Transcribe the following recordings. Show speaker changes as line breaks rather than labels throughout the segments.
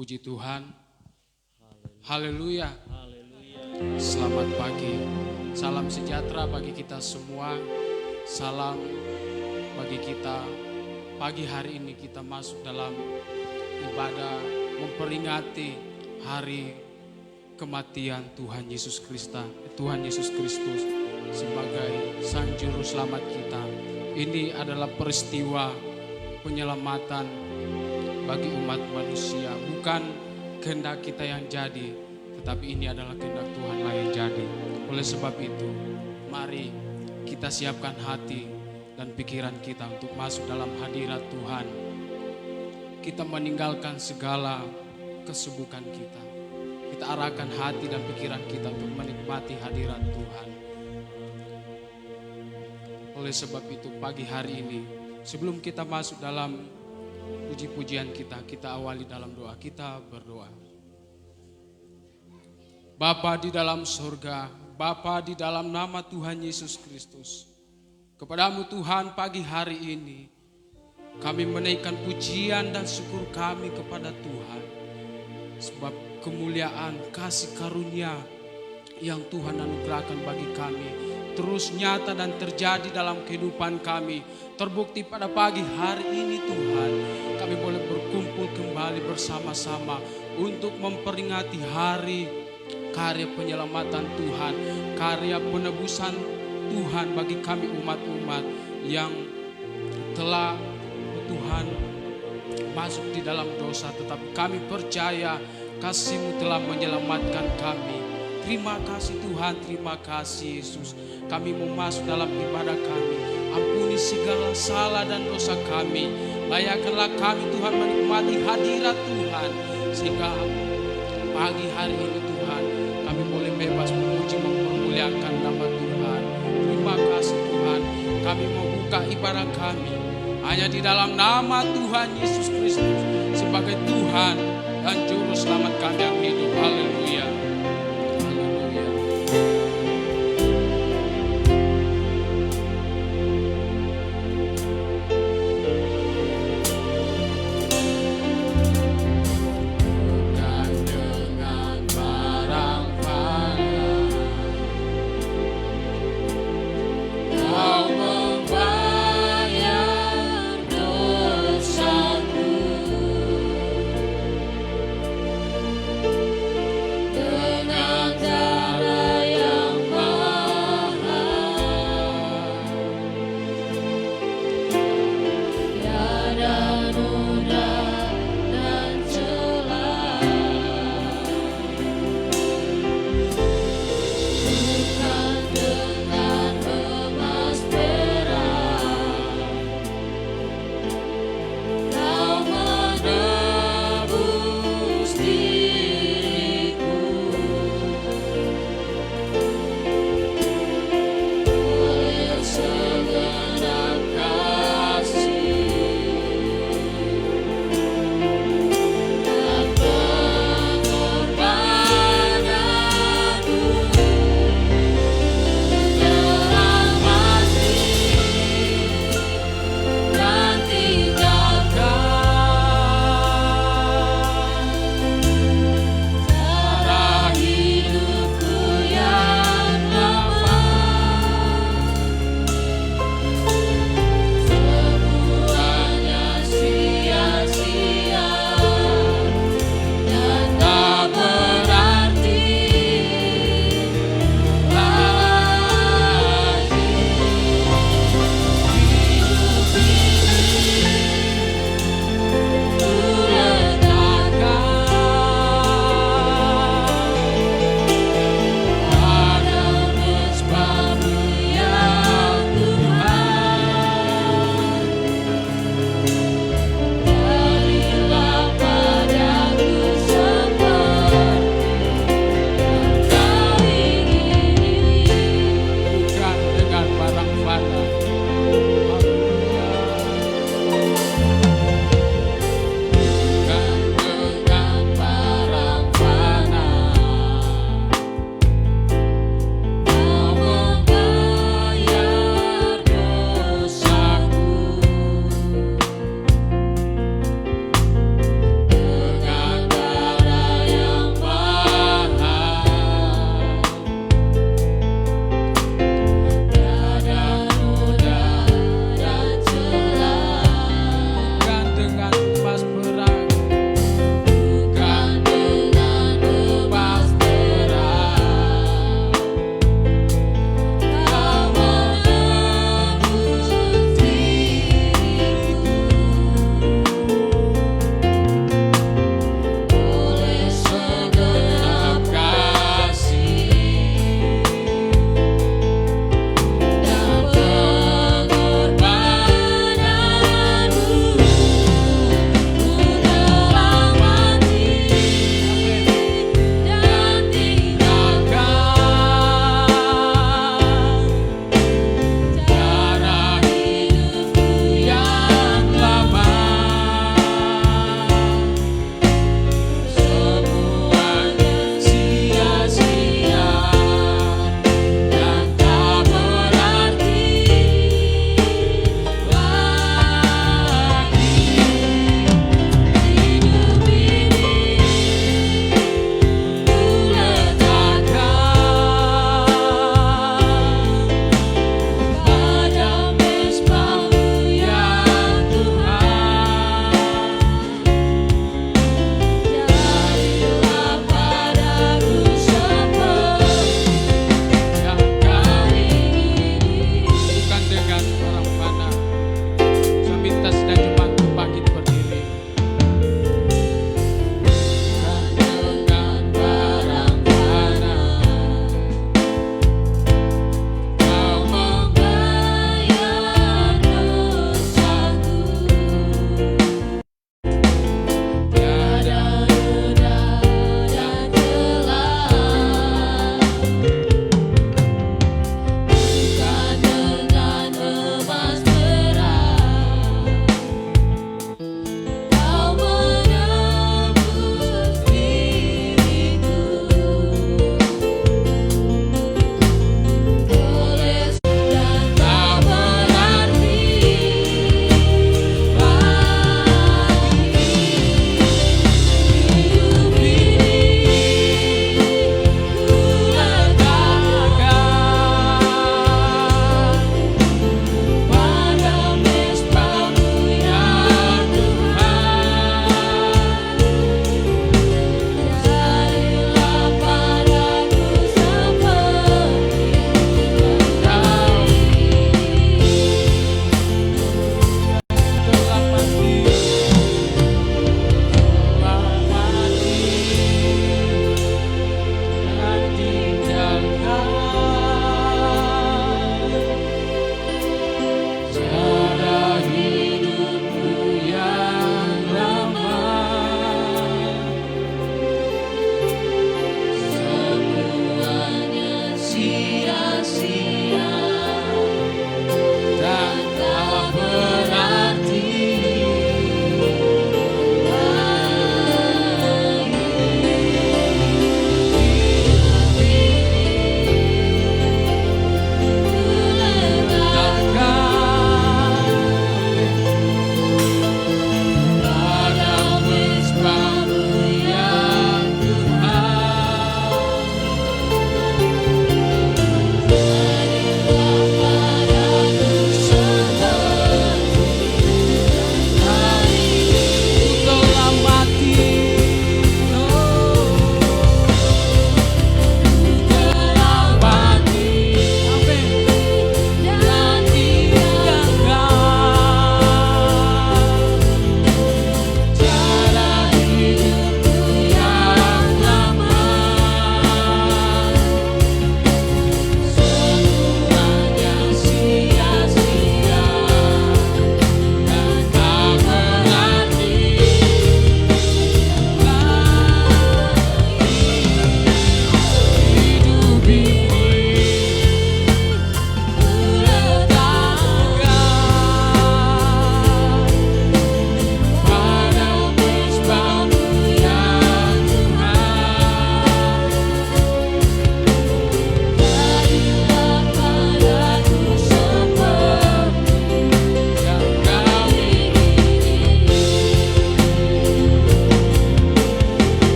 Puji Tuhan. Haleluya.
Haleluya.
Selamat pagi. Salam sejahtera bagi kita semua. Salam bagi kita. Pagi hari ini kita masuk dalam ibadah memperingati hari kematian Tuhan Yesus Kristus sebagai Sang Juru Selamat kita. Ini adalah peristiwa penyelamatan bagi umat manusia. Bukan kehendak kita yang jadi, tetapi ini adalah kehendak Tuhanlah yang jadi. Oleh sebab itu, mari kita siapkan hati dan pikiran kita untuk masuk dalam hadirat Tuhan. Kita meninggalkan segala kesibukan kita. Kita arahkan hati dan pikiran kita untuk menikmati hadirat Tuhan. Oleh sebab itu pagi hari ini, sebelum kita masuk dalam puji-pujian kita awali dalam doa. Kita berdoa. Bapa di dalam surga, Bapa di dalam nama Tuhan Yesus Kristus, kepadamu Tuhan pagi hari ini, kami menaikkan pujian dan syukur kami kepada Tuhan. Sebab kemuliaan kasih karunia yang Tuhan anugerahkan bagi kami terus nyata dan terjadi dalam kehidupan kami. Terbukti pada pagi hari ini Tuhan, kami boleh berkumpul kembali bersama-sama untuk memperingati hari karya penyelamatan Tuhan, karya penebusan Tuhan bagi kami umat-umat yang telah Tuhan masuk di dalam dosa, tetapi kami percaya kasih-Mu telah menyelamatkan kami. Terima kasih Tuhan, terima kasih Yesus. Kami mau masuk dalam ibadah kami. Ampuni segala salah dan dosa kami. Layakkanlah kami Tuhan menikmati hadirat Tuhan. Sehingga pagi hari ini Tuhan, kami boleh bebas memuji mempermuliakan nama Tuhan. Terima kasih Tuhan. Kami mau buka ibadah kami hanya di dalam nama Tuhan Yesus Kristus sebagai Tuhan dan Juru Selamat kami yang hidup. Haleluya.
Dengan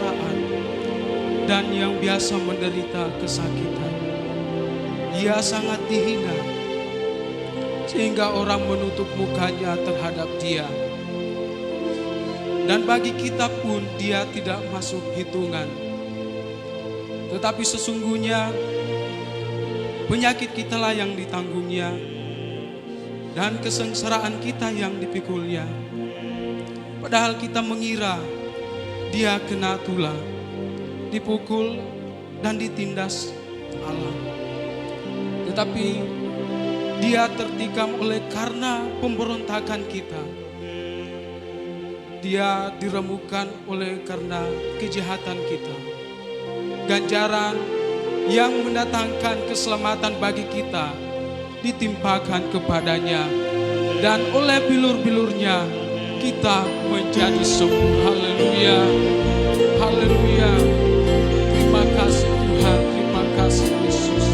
kesengsaraan dan yang biasa menderita kesakitan. Ia sangat dihina sehingga orang menutup mukanya terhadap dia. Dan bagi kita pun dia tidak masuk hitungan. Tetapi sesungguhnya penyakit kitalah yang ditanggungnya dan kesengsaraan kita yang dipikulnya. Padahal kita mengira dia kena tulah, dipukul dan ditindas Allah. Tetapi dia tertikam oleh karena pemberontakan kita. Dia diremukkan oleh karena kejahatan kita. Ganjaran yang mendatangkan keselamatan bagi kita ditimpakan kepadanya, dan oleh bilur-bilurnya kita menjadi sembuh. Haleluya, haleluya. Terima kasih Tuhan, terima kasih Yesus.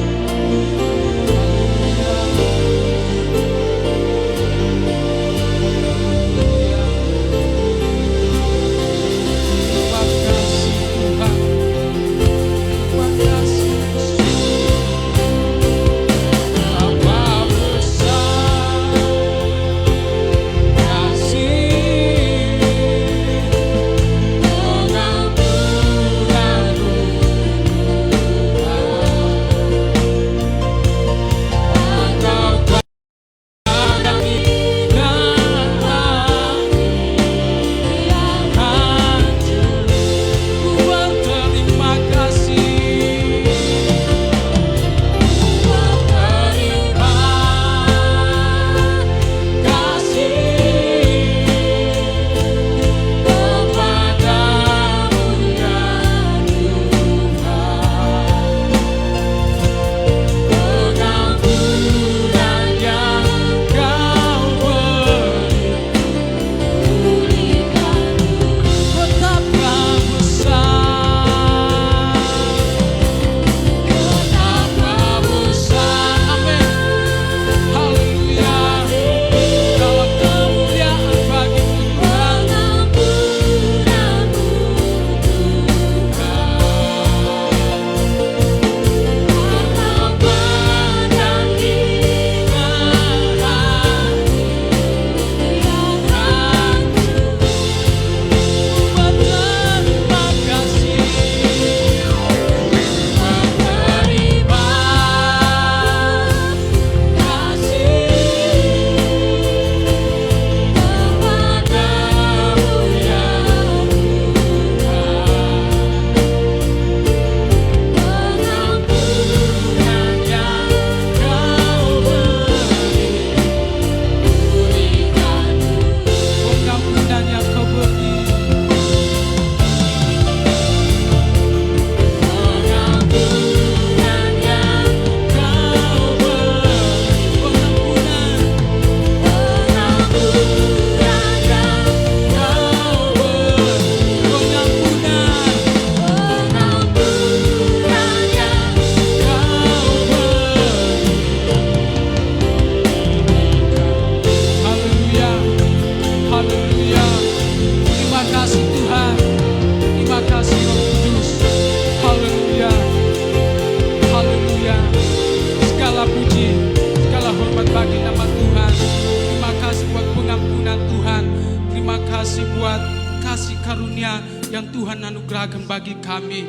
Yang Tuhan anugerahkan bagi kami.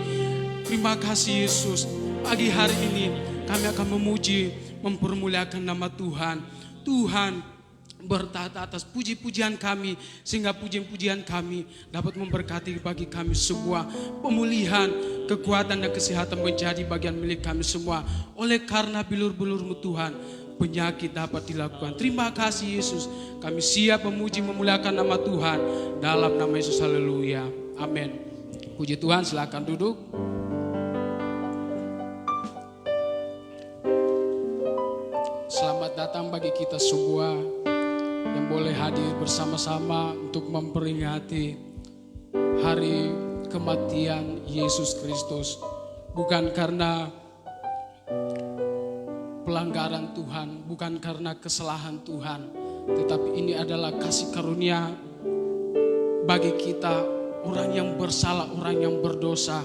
Terima kasih Yesus. Pagi hari ini kami akan memuji, mempermuliakan nama Tuhan. Tuhan bertata atas puji-pujian kami, sehingga pujian-pujian kami dapat memberkati bagi kami semua. Pemulihan, kekuatan dan kesehatan menjadi bagian milik kami semua. Oleh karena bilur-bilur-Mu Tuhan, penyakit dapat dilakukan. Terima kasih Yesus. Kami siap memuji, memuliakan nama Tuhan. Dalam nama Yesus, haleluya. Amin. Puji Tuhan, silakan duduk. Selamat datang bagi kita semua yang boleh hadir bersama-sama untuk memperingati hari kematian Yesus Kristus. Bukan karena pelanggaran Tuhan, bukan karena kesalahan Tuhan, tetapi ini adalah kasih karunia bagi kita orang yang bersalah, orang yang berdosa,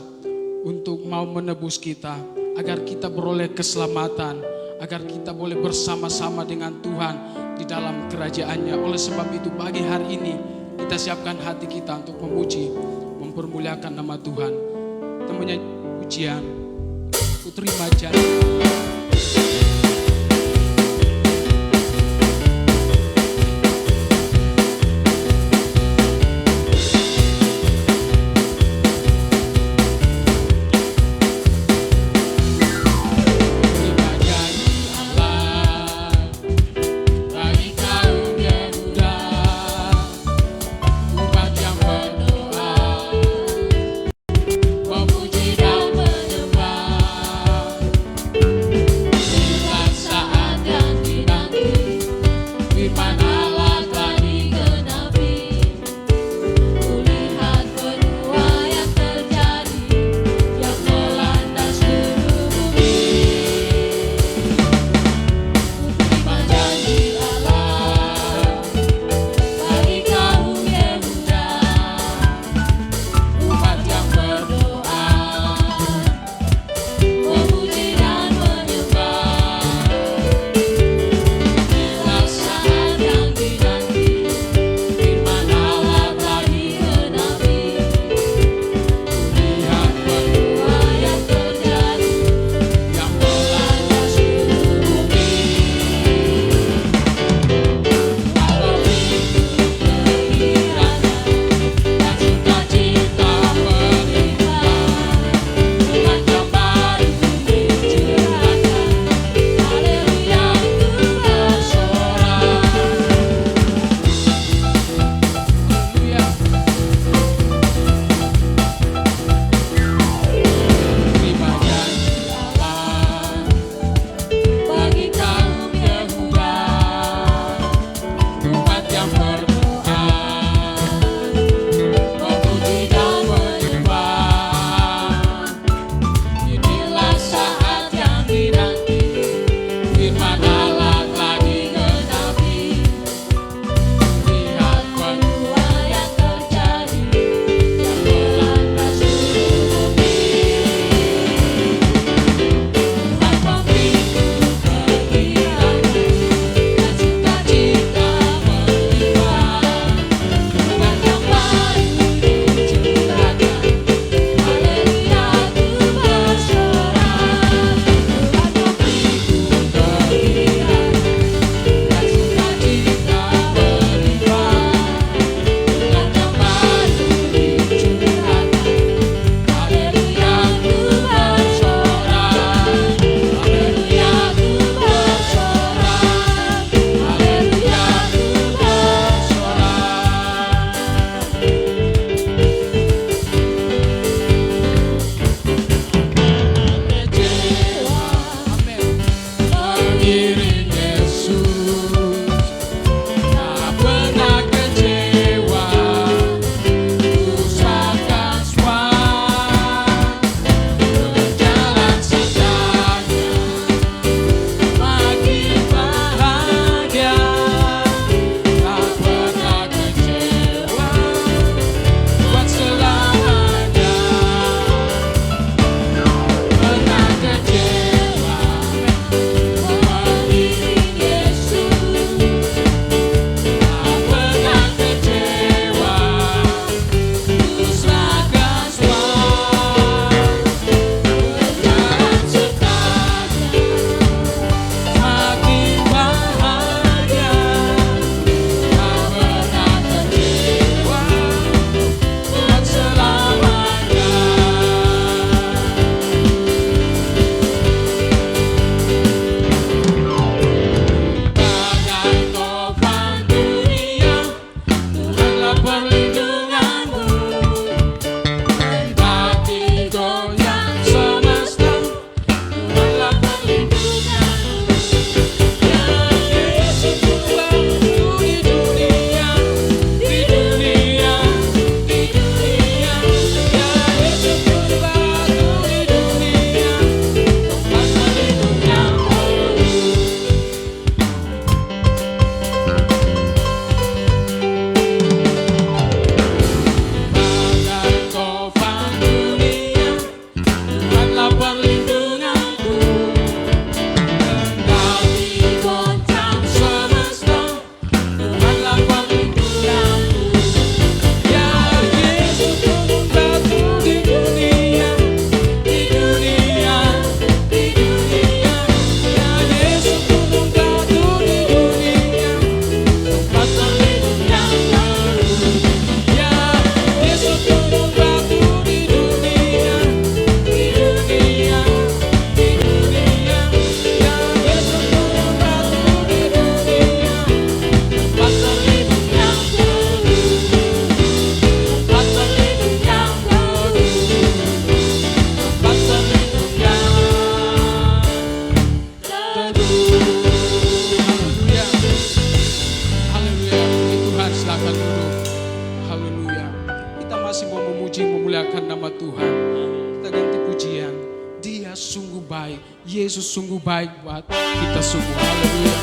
untuk mau menebus kita, agar kita beroleh keselamatan, agar kita boleh bersama-sama dengan Tuhan di dalam kerajaannya. Oleh sebab itu pagi hari ini kita siapkan hati kita untuk memuji, mempermuliakan nama Tuhan. Kita menyanyi pujian, ku terima janji. baik. Yesus sungguh baik buat kita semua. Haleluya.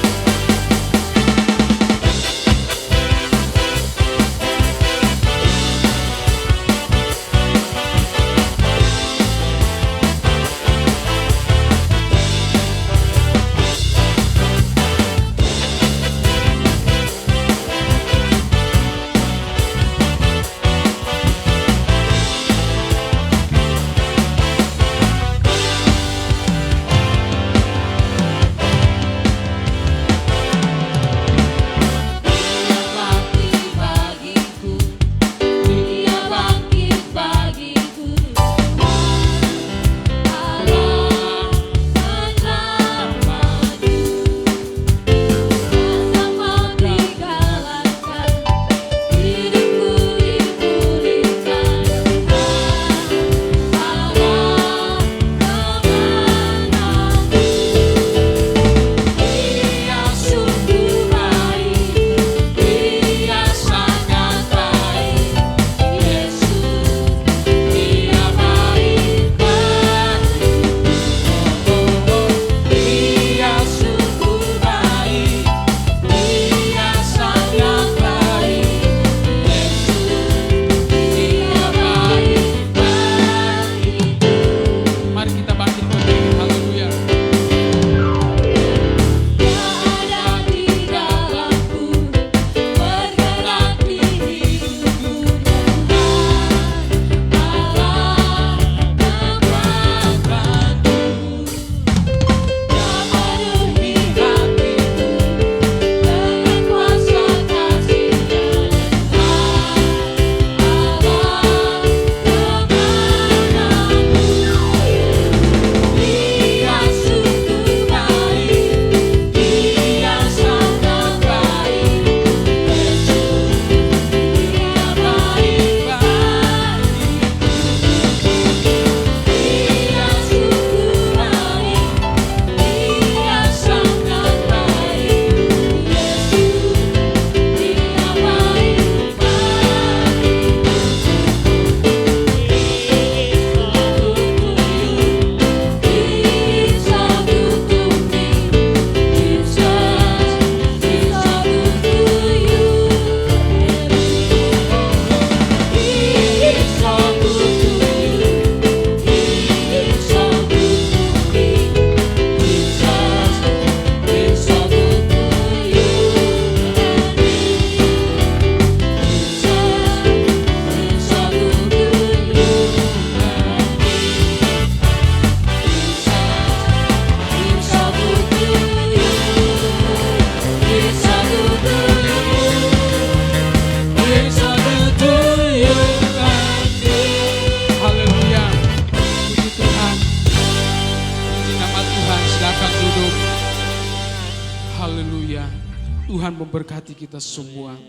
Tuhan memberkati kita semua.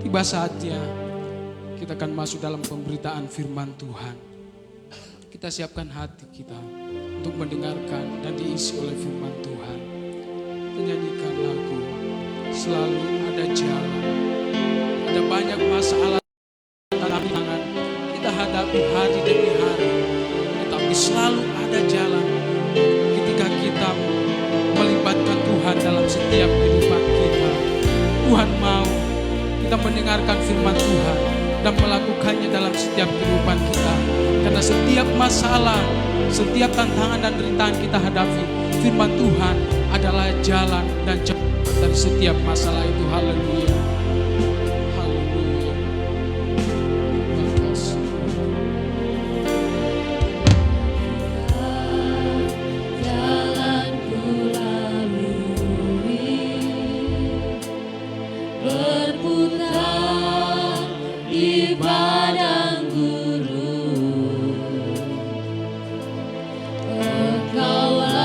Tiba saatnya kita akan masuk dalam pemberitaan firman Tuhan. Kita siapkan hati kita untuk mendengarkan dan diisi oleh firman Tuhan. Menyanyikan lagu Selalu Ada Jalan. Ada banyak masalah dan tantangan kita hadapi hari demi hari, tetapi selalu ada jalan ketika kita melibatkan Tuhan dalam setiap kehidupan kita. Tuhan mau kita mendengarkan firman Tuhan dan melakukannya dalam setiap kehidupan kita. Karena setiap masalah, setiap tantangan dan rintangan kita hadapi, firman Tuhan adalah jalan dan jalan dari setiap masalah itu. Haleluya. Haleluya. Terima kasih.
Jalan ku lalui, berputar di padang gurun. Engkaulah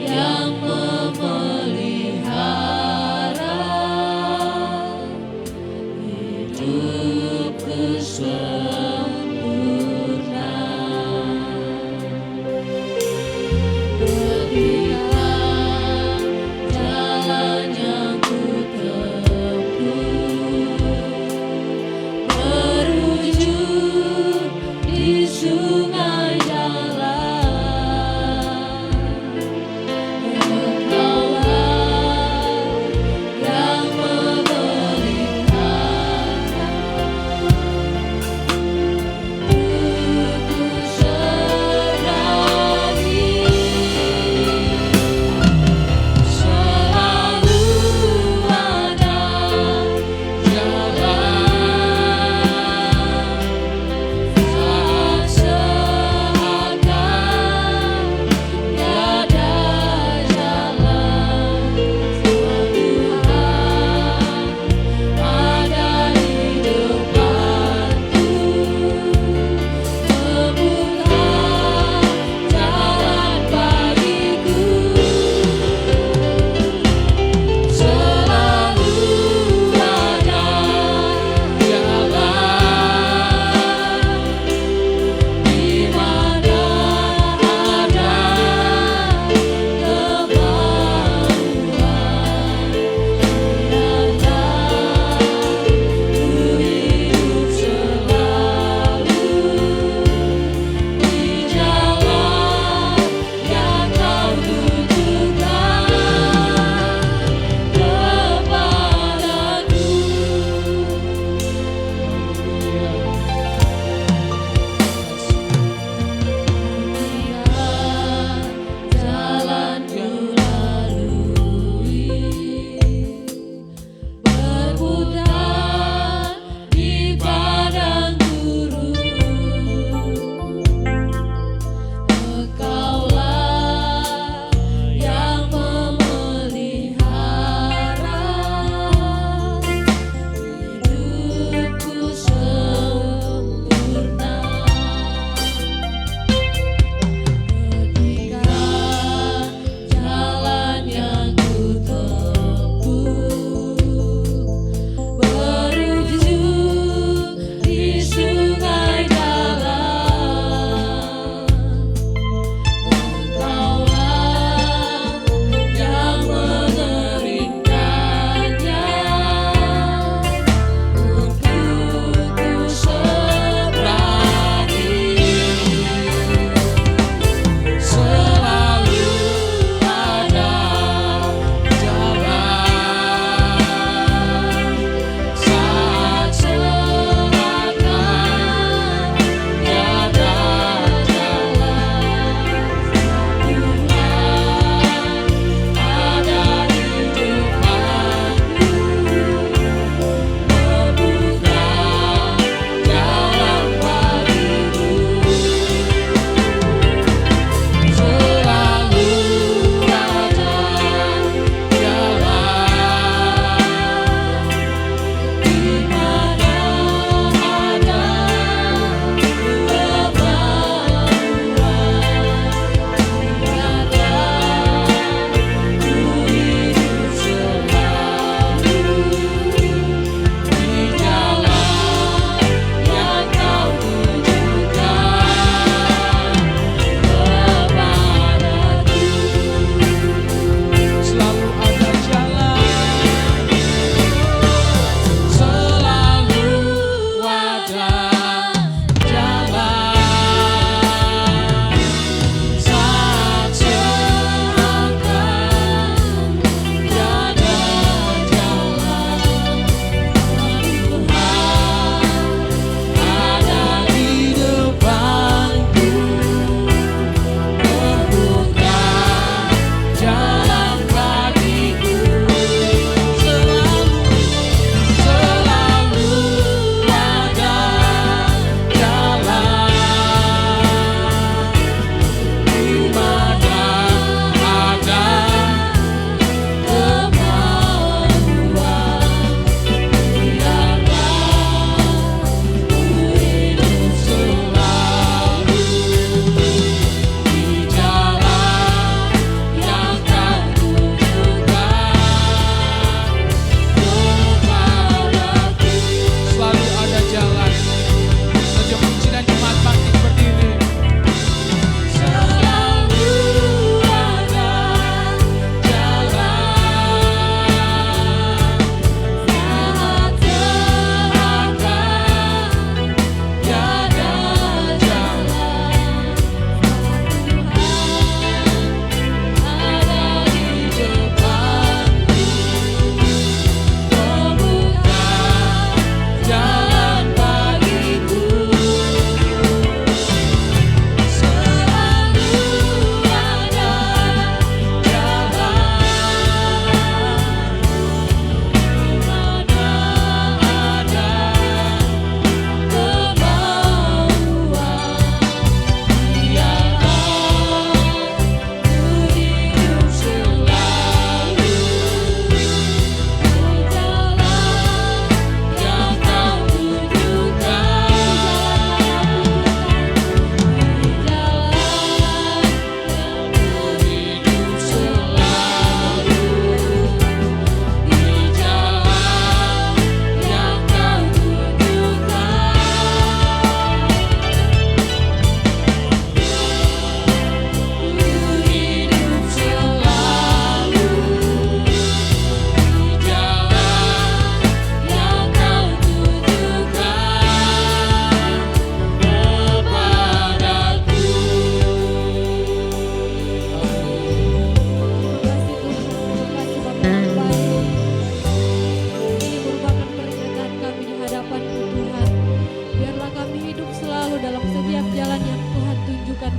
yang memelihara hidupku sempurna. Ketika jalan yang ku tempuh menuju di sungai jalan,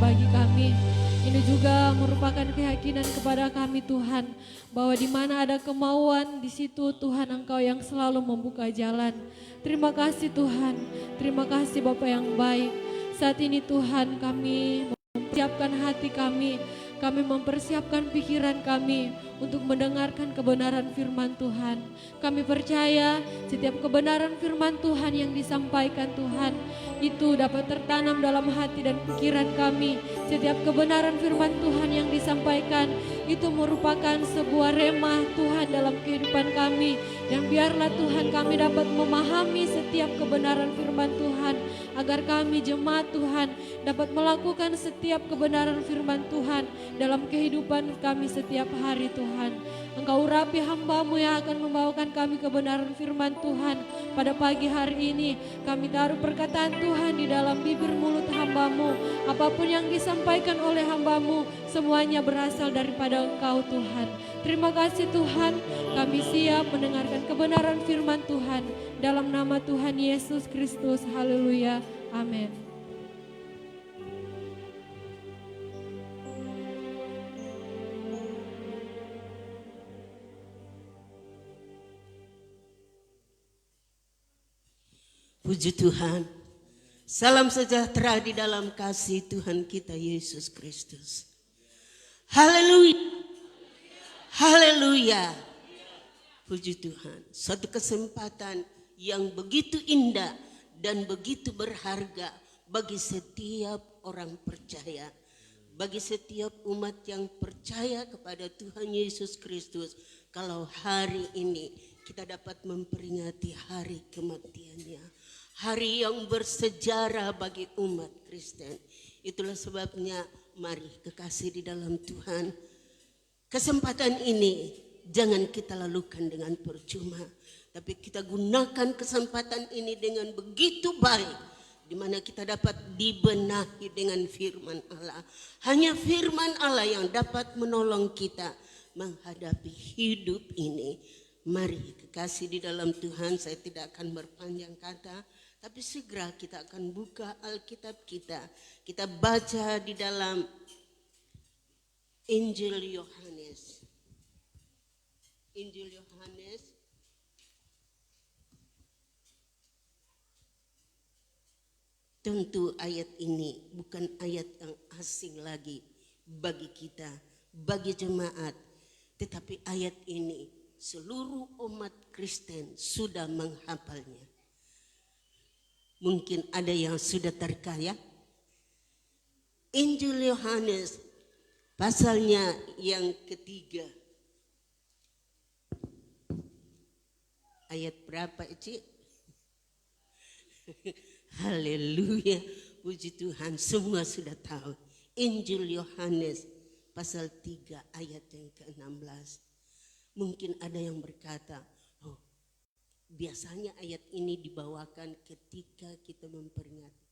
bagi kami. Ini juga merupakan keyakinan kepada kami Tuhan, bahwa di mana ada kemauan, di situ Tuhan Engkau yang selalu membuka jalan. Terima kasih Tuhan, terima kasih Bapa yang baik. Saat ini Tuhan kami mempersiapkan hati kami mempersiapkan pikiran kami untuk mendengarkan kebenaran firman Tuhan. Kami percaya setiap kebenaran firman Tuhan yang disampaikan Tuhan, itu dapat tertanam dalam hati dan pikiran kami. Setiap kebenaran firman Tuhan yang disampaikan, itu merupakan sebuah remah Tuhan dalam kehidupan kami. Dan biarlah Tuhan kami dapat memahami setiap kebenaran firman Tuhan, agar kami jemaat Tuhan dapat melakukan setiap kebenaran firman Tuhan dalam kehidupan kami setiap hari Tuhan. Engkau urapi hamba-Mu yang akan membawakan kami kebenaran firman Tuhan pada pagi hari ini. Kami taruh perkataan Tuhan di dalam bibir mulut hamba-Mu. Apapun yang disampaikan oleh hamba-Mu, semuanya berasal daripada Engkau Tuhan. Terima kasih Tuhan, kami siap mendengarkan kebenaran firman Tuhan. Dalam nama Tuhan Yesus Kristus, haleluya, amin.
Puji Tuhan. Salam sejahtera di dalam kasih Tuhan kita Yesus Kristus. Haleluya. Haleluya. Puji Tuhan. Suatu kesempatan yang begitu indah dan begitu berharga bagi setiap orang percaya. Bagi setiap umat yang percaya kepada Tuhan Yesus Kristus. Kalau hari ini kita dapat memperingati hari kematiannya. Hari yang bersejarah bagi umat Kristen. Itulah sebabnya mari kekasih di dalam Tuhan. Kesempatan ini jangan kita lalukan dengan percuma. Tapi kita gunakan kesempatan ini dengan begitu baik. Di mana kita dapat dibenahi dengan firman Allah. Hanya firman Allah yang dapat menolong kita menghadapi hidup ini. Mari kekasih di dalam Tuhan, saya tidak akan berpanjang kata. Tapi segera kita akan buka Alkitab kita. Kita baca di dalam Injil Yohanes. Injil Yohanes. Tentu ayat ini bukan ayat yang asing lagi bagi kita, bagi jemaat. Tetapi ayat ini seluruh umat Kristen sudah menghafalnya. Mungkin ada yang sudah terkaya. Injil Yohanes pasalnya yang ketiga. Ayat berapa Eci? Haleluya. Puji Tuhan, semua sudah tahu. Injil Yohanes pasal 3 ayat yang ke-16. Mungkin ada yang berkata, biasanya ayat ini dibawakan ketika kita memperingati.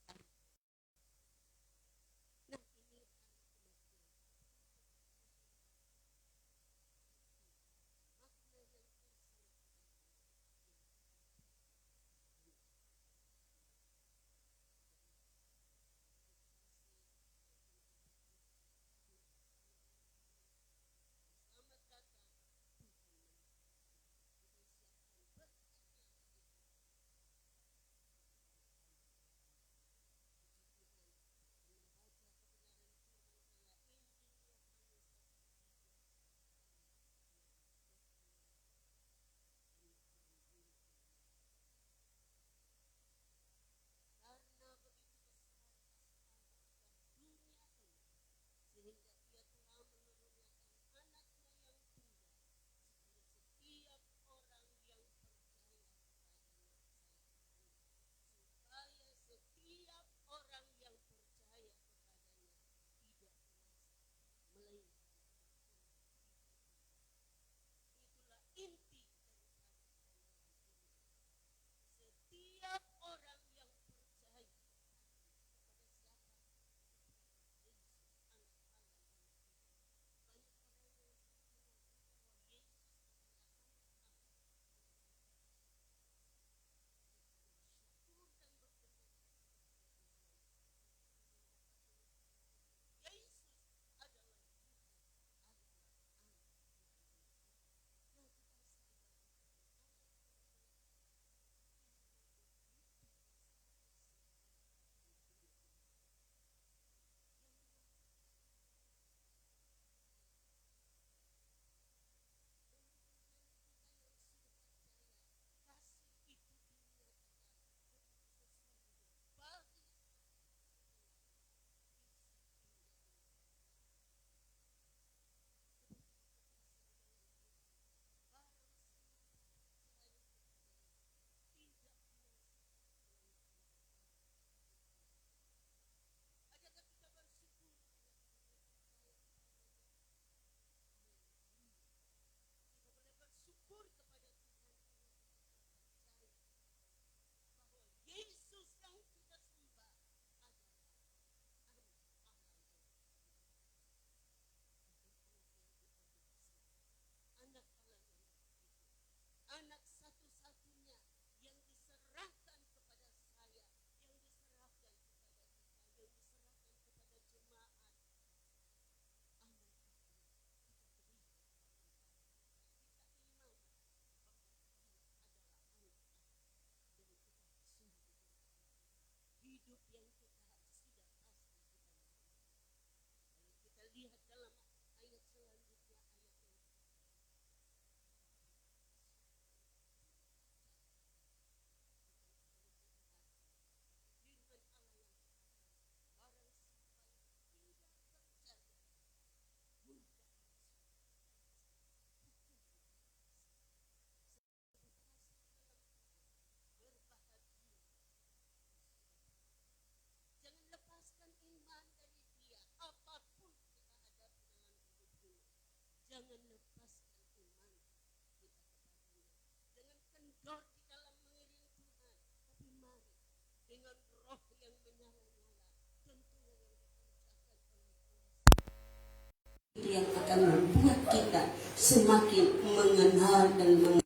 akan membuat kita semakin mengenal dan mengenal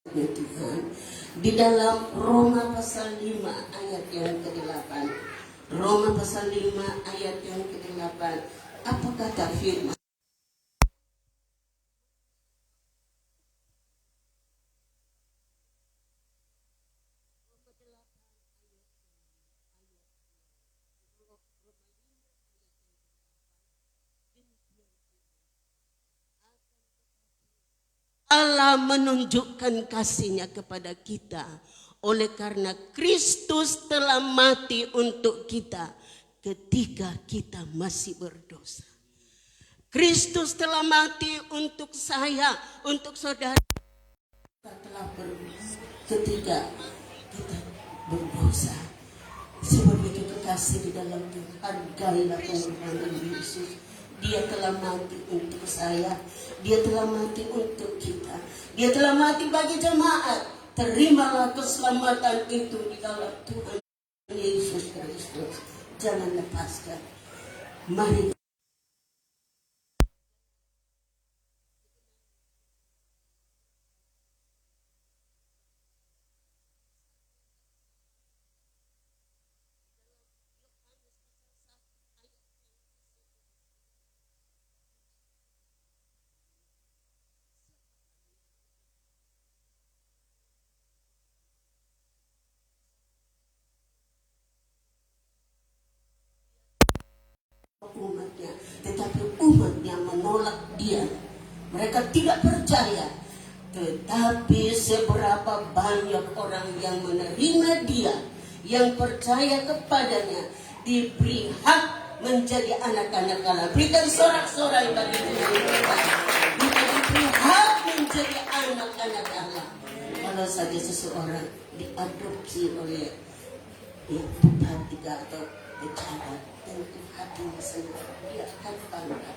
Tuhan. Di dalam Roma pasal 5 ayat yang ke-8. Roma pasal 5 ayat yang ke-8. Apa kata firman? Allah menunjukkan kasih-Nya kepada kita oleh karena Kristus telah mati untuk kita ketika kita masih berdosa. Kristus telah mati untuk saya, untuk saudara. Kita telah berdosa ketika kita berdosa. Sebab itu kekasih di dalam Tuhan, hargailah pengorbanan Yesus. Dia telah mati untuk saya. Dia telah mati untuk kita. Dia telah mati bagi jemaat. Terimalah keselamatan itu di dalam Tuhan Yesus Kristus. Jangan lepaskan. Mari. Umatnya, tetapi umatnya menolak dia. Mereka tidak percaya. Tetapi seberapa banyak orang yang menerima dia, yang percaya kepadanya, diberi hak menjadi anak-anak Allah. Berikan sorak-sorai bagi Tuhan. Diberi hak menjadi anak-anak Allah. Kalau saja seseorang diadopsi oleh bupati atau pejabat, tentu hatinya senang, dia akan bangga.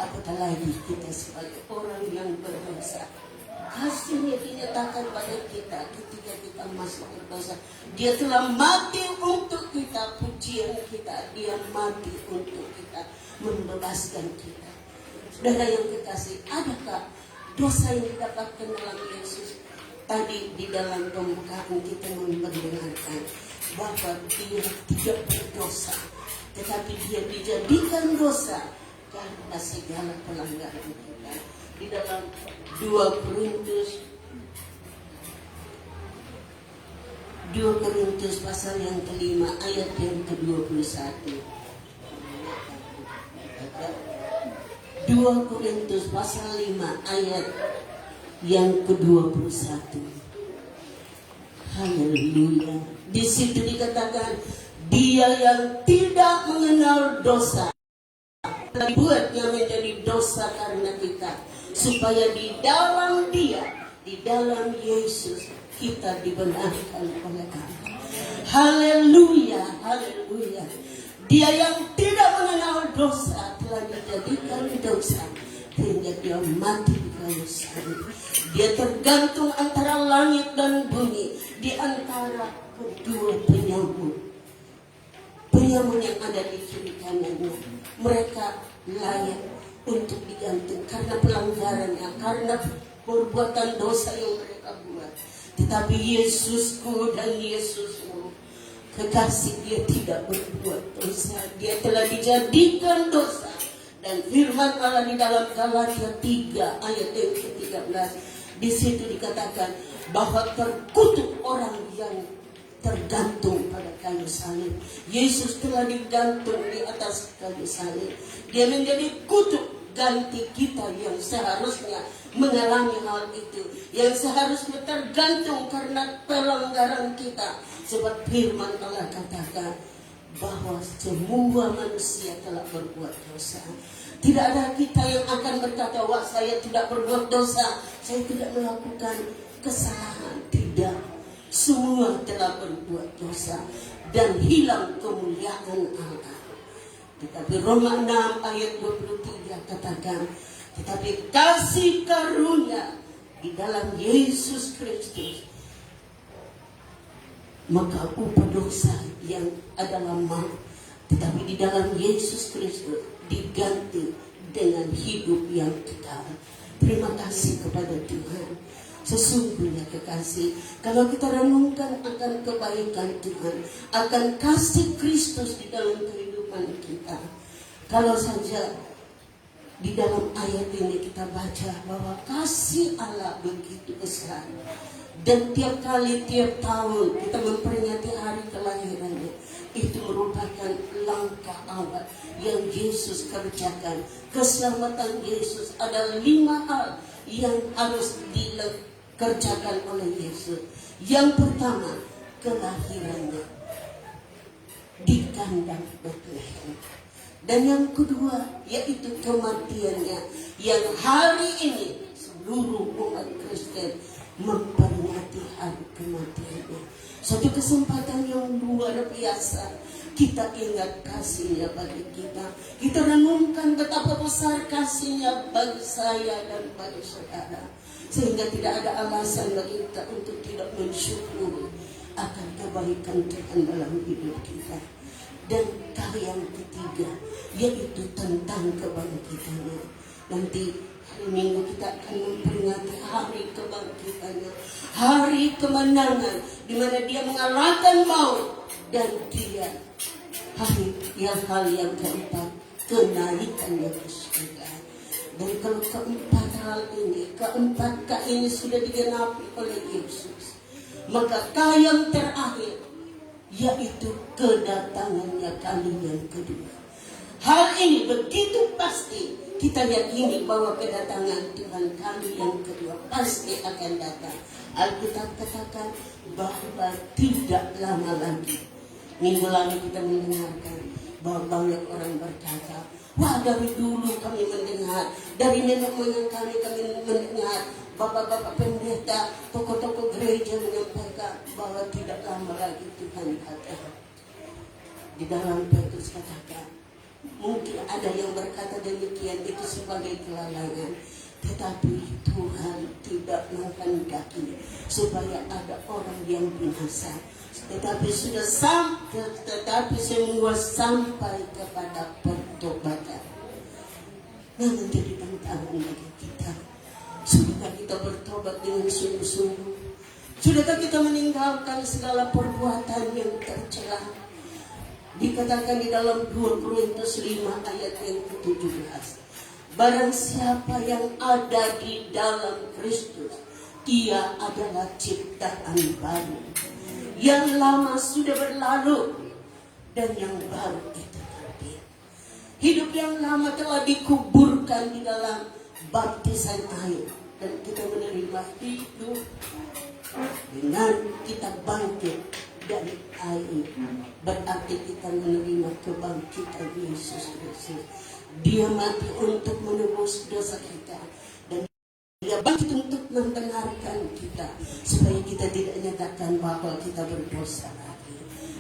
Apatah lagi kita sebagai orang yang berdosa, kasih-Nya dinyatakan pada kita ketika kita masih berdosa. Dia telah mati untuk kita, pujian kita. Dia mati untuk kita, membebaskan kita. Saudara yang kekasih, adakah dosa yang didapatkan dalam Yesus? Tadi di dalam pembukaan kita mendengarkan bahwa dia tidak berdosa, tetapi dia dijadikan dosa karena segala pelanggaran kita. Di dalam 2 Korintus pasal yang kelima ayat yang ke-21. 2 Korintus pasal 5 ayat yang ke-21. Haleluya. Di situ dikatakan, dia yang tidak mengenal dosa dibuatnya menjadi dosa karena kita, supaya di dalam dia, di dalam Yesus, kita dibenarkan oleh Allah. Haleluya, haleluya. Dia yang tidak mengenal dosa telah dijadikan dosa sehingga dia mati di kayu salib. Dia tergantung antara langit dan bumi, di antara kedua penyambung yang ada di kiri kanannya. Mereka layak untuk digantung karena pelanggarannya, karena perbuatan dosa yang mereka buat. Tetapi Yesusku dan Yesusmu, kekasih, dia tidak berbuat dosa. Dia telah dijadikan dosa. Dan firman Allah di dalam Galatia 3 ayat yang ke-13, di situ dikatakan bahwa terkutuk orang yang tergantung pada kayu salib. Yesus telah digantung di atas kayu salib. Dia menjadi kutuk ganti kita yang seharusnya mengalami hal itu, yang seharusnya tergantung karena pelanggaran kita. Sebab firman Allah katakan bahwa semua manusia telah berbuat dosa. Tidak ada kita yang akan berkata, wah, saya tidak berbuat dosa, saya tidak melakukan kesalahan. Tidak. Semua telah berbuat dosa dan hilang kemuliaan Allah. Tetapi Roma 6 ayat 23 katakan, tetapi kasih karunia di dalam Yesus Kristus, maka upah dosa yang adalah maut, tetapi di dalam Yesus Kristus diganti dengan hidup yang kekal. Terima kasih kepada Tuhan. Sesungguhnya kekasih, kalau kita renungkan akan kebaikan Tuhan, akan kasih Kristus di dalam kehidupan kita, kalau saja di dalam ayat ini kita baca bahwa kasih Allah begitu besar, dan tiap kali, tiap tahun kita memperingati hari kelahirannya, itu merupakan langkah awal yang Yesus kerjakan. Keselamatan Yesus ada 5 hal yang harus dikerjakan oleh Yesus. Yang pertama, kelahirannya di kandang Betlehem. Dan yang kedua, yaitu kematiannya, yang hari ini seluruh umat Kristen memperingati hari kematiannya. Suatu kesempatan yang luar biasa. Kita ingat kasihnya bagi kita. Kita renungkan betapa besar kasihnya bagi saya dan bagi saudara. Sehingga tidak ada alasan bagi kita untuk tidak mensyukuri akan kebaikan Tuhan dalam hidup kita. Dan hal yang ketiga, yaitu tentang kebangkitannya. Nanti hari Minggu kita akan memperingati hari kebangkitannya, hari kemenangan, di mana dia mengalahkan maut, dan dia hal yang keempat, kenaikannya ke surga. Dan kalau keempat hal ini sudah digenapi oleh Yesus, maka yang terakhir, yaitu kedatangannya kali yang kedua. Hal ini begitu pasti, kita yakini bahwa kedatangan Tuhan kali yang kedua pasti akan datang. Alkitab katakan bahwa tidak lama lagi. Minggu lalu kita mendengarkan bahwa banyak orang berkata, wah, dari dulu kami mendengar, dari nenek moyang kami mendengar, bapak-bapak pendeta, tokoh-tokoh gereja menyampaikan bahwa tidak lama lagi Tuhan datang. Di dalam Petrus katakan, mungkin ada yang berkata demikian itu sebagai kelalaian, tetapi Tuhan tidak menghendaki supaya ada orang yang binasa, tetapi semua sampai kepada pertobatan. Nah, menjadi tantangan bagi kita. Sudahkah kita bertobat dengan sungguh-sungguh? Sudahkah kita meninggalkan segala perbuatan yang tercela? Dikatakan di dalam 2 Korintus 5 ayat yang ke-17. Barang siapa yang ada di dalam Kristus, ia adalah ciptaan baru. Yang lama sudah berlalu dan yang baru itu hadir. Hidup yang lama telah dikuburkan di dalam baptisan air, dan kita menerima hidup dengan kita bangkit dari air. Berarti kita menerima kebangkitan Yesus Kristus. Dia mati untuk menebus dosa kita, dan dia bangkit untuk membenarkan kita supaya kita tidak nyatakan bahwa kita berdosa lagi.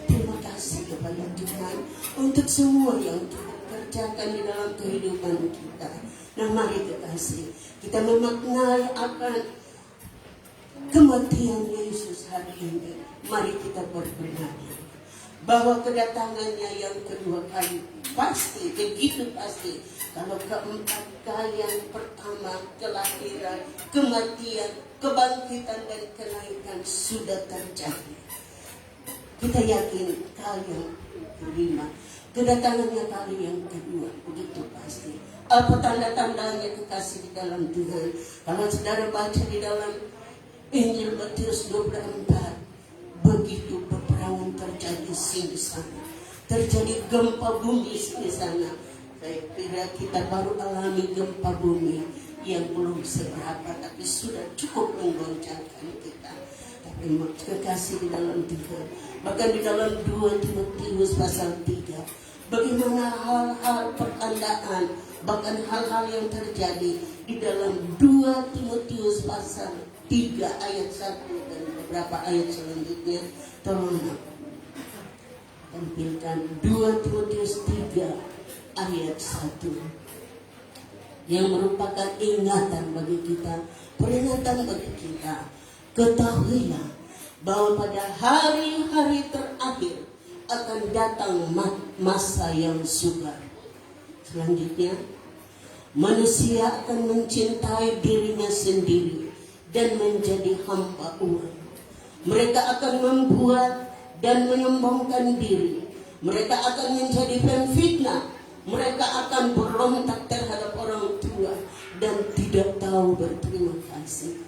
Terima kasih kepada Tuhan untuk semua yang Tuhan kerjakan di dalam kehidupan kita. Nah, mari kekasih, kita memaknai akan kematian Yesus hari ini. Mari kita berbenah bahwa kedatangannya yang kedua kali pasti, begitu pasti. Kalau keempat kali, yang pertama kelahiran, kematian, kebangkitan dan kenaikan sudah terjadi. Kita yakin kali yang kelima, kedatangannya kali yang kedua begitu pasti. Apa tanda-tandanya kekasih di dalam Tuhan? Kalau saudara baca di dalam Injil Matius 24, begitu peperangan terjadi di sana, terjadi gempa bumi di sana. Saya kira kita baru alami gempa bumi yang belum seberapa, tapi sudah cukup menggoncangkan kita. Tapi kekasih di dalam Tuhan, bahkan di dalam 2 Timotius pasal 3, bagaimana hal-hal pertandaan, bahkan hal-hal yang terjadi di dalam 2 Timotius pasal 3 ayat 1 dan beberapa ayat selanjutnya. Tolong tampilkan 2 Timotius 3 ayat 1 yang merupakan ingatan bagi kita, peringatan bagi kita. Ketahuilah bahwa pada hari-hari terakhir akan datang masa yang sukar. Selanjutnya, Manusia akan mencintai dirinya sendiri dan menjadi hamba uang. Mereka akan membuat dan menyombongkan diri. Mereka akan menjadi pemfitnah. Mereka akan berontak terhadap orang tua dan tidak tahu berterima kasih.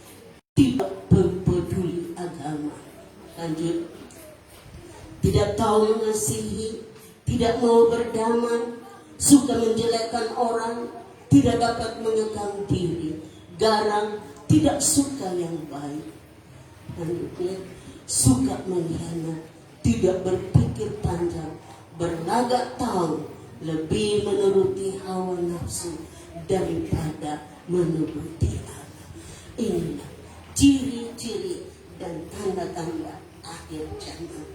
Tidak peduli agama. Lanjut. Tidak tahu mengasihi, tidak mau berdamai, suka menjelekkan orang, tidak dapat menyegang diri, garang, tidak suka yang baik. Lanjutnya, suka mengkhianat, tidak berpikir panjang, berlagak tahu, lebih menuruti hawa nafsu daripada menuruti Allah. Inilah ciri-ciri dan tanda-tanda akhir zaman.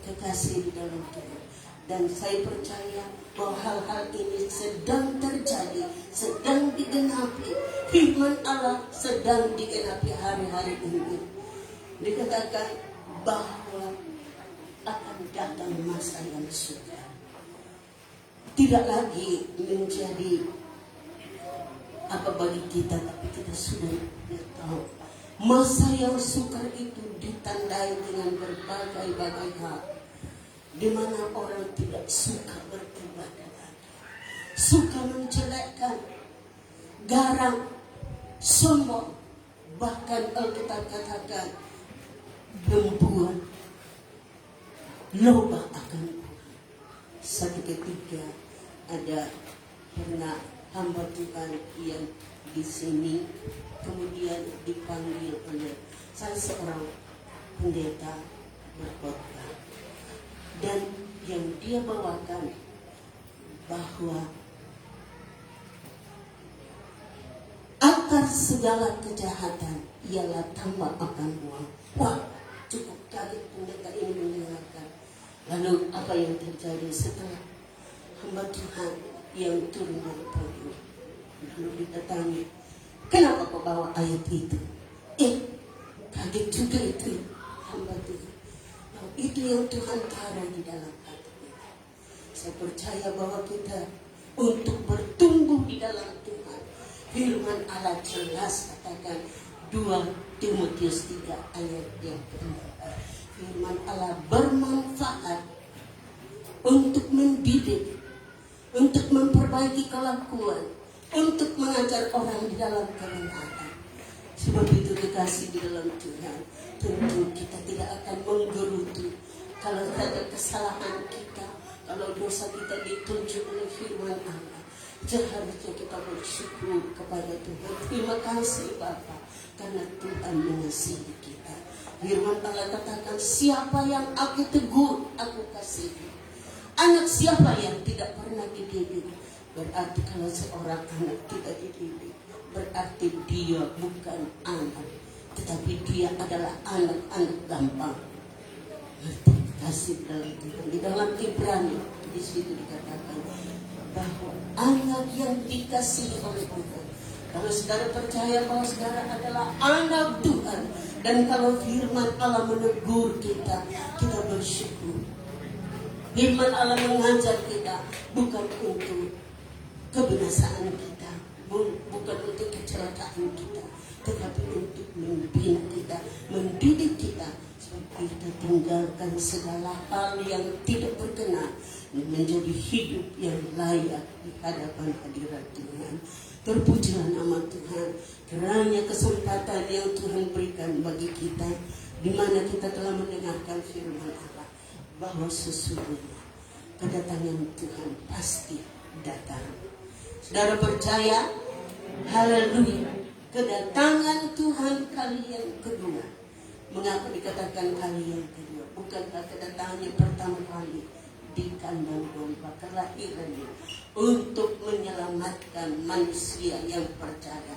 Kekasih di dalam Tuhan. Dan saya percaya bahwa hal-hal ini sedang terjadi, sedang digenapi. Firman Allah sedang digenapi hari-hari ini. Dikatakan bahwa akan datang masa yang sukar. Tidak lagi menjadi apa bagi kita, tapi kita sudah tahu. Masa yang sukar itu ditandai dengan berbagai-bagai hal. Di mana orang tidak suka beribadah lagi, suka menjelekkan, garang, sombong, bahkan Alkitab katakan membuat loba akan Tuhan. Satu ketika ada pernah hamba Tuhan yang di sini kemudian dipanggil oleh salah seorang pendeta berkhotbah. Dan yang dia bawakan bahwa akar segala kejahatan ialah tambah akan uang. Wah, cukup kaget pendeta ini mendengarkan. Lalu apa yang terjadi setelah hamba Tuhan yang turun dari podium? Lalu kita tanya, kenapa kau bawa ayat itu? Kaget juga itu hamba Tuhan. Itu yang Tuhan taruh di dalam hati kita. Saya percaya bahwa kita untuk bertumbuh di dalam Tuhan. Firman Allah jelas katakan 2 Timotius 3 ayat yang ke-4. Firman Allah bermanfaat untuk mendidik, untuk memperbaiki kelakuan, untuk mengajar orang di dalam kebenaran. Sebab itu kekasih di dalam Tuhan, tentu kita tidak akan menggerutu kalau ada kesalahan kita, kalau dosa kita ditunjuk oleh firman Allah. Seharusnya kita bersyukur kepada Tuhan. Terima kasih Bapa, karena Tuhan mengasihi kita. Firman Allah katakan, siapa yang aku tegur, aku kasihi. Anak siapa yang tidak pernah dididik? Berarti kalau seorang anak tidak dididik, berarti dia bukan anak, tetapi dia adalah anak-anak gampang. Kasih dalam Tuhan. Di dalam Ibrani di situ dikatakan bahwa anak yang dikasihi oleh Tuhan. Kalau saudara percaya bahwa saudara adalah anak Tuhan, dan kalau firman Allah menegur kita, kita bersyukur. Firman Allah mengajar kita bukan untuk kebinasaan kita, bukan untuk kecelakaan kita, tetapi untuk membina kita, mendidik kita, supaya kita tinggalkan segala hal yang tidak berkenan, menjadi hidup yang layak di hadapan hadirat Tuhan. Terpujilah nama Tuhan, kerana kesempatan yang Tuhan berikan bagi kita, di mana kita telah mendengarkan firman Allah, bahwa sesungguhnya kedatangan Tuhan pasti datang. Saudara percaya? Haleluya. Kedatangan Tuhan kali yang kedua. Mengapa dikatakan kali yang kedua? Bukankah kedatangannya pertama kali di kandang domba, kelahirannya untuk menyelamatkan manusia yang percaya?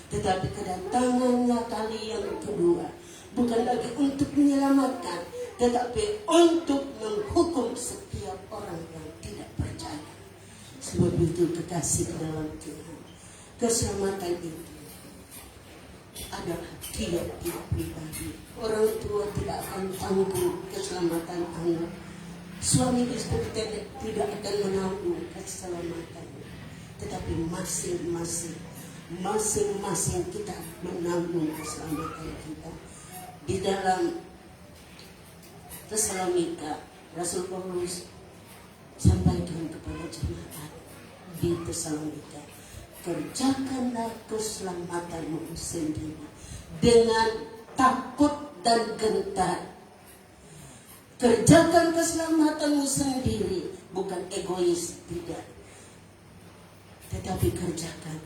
Tetapi kedatangannya kali yang kedua bukan lagi untuk menyelamatkan, tetapi untuk menghukum setiap orang yang tidak percaya. Sebab itu kekasih dalam Tuhan, keselamatan itu adalah tiap-tiap pribadi. Orang tua tidak akan tanggung keselamatan anak. Suami istri tidak akan menanggung keselamatan. tetapi masing-masing kita menanggung keselamatan kita. Di dalam Tesalonika, Rasul Paulus sampaikan kepada jemaat di Tesalonika, kerjakanlah keselamatanmu sendiri dengan takut dan gentar. Kerjakan keselamatanmu sendiri, bukan egois, tidak. Tetapi kerjakan.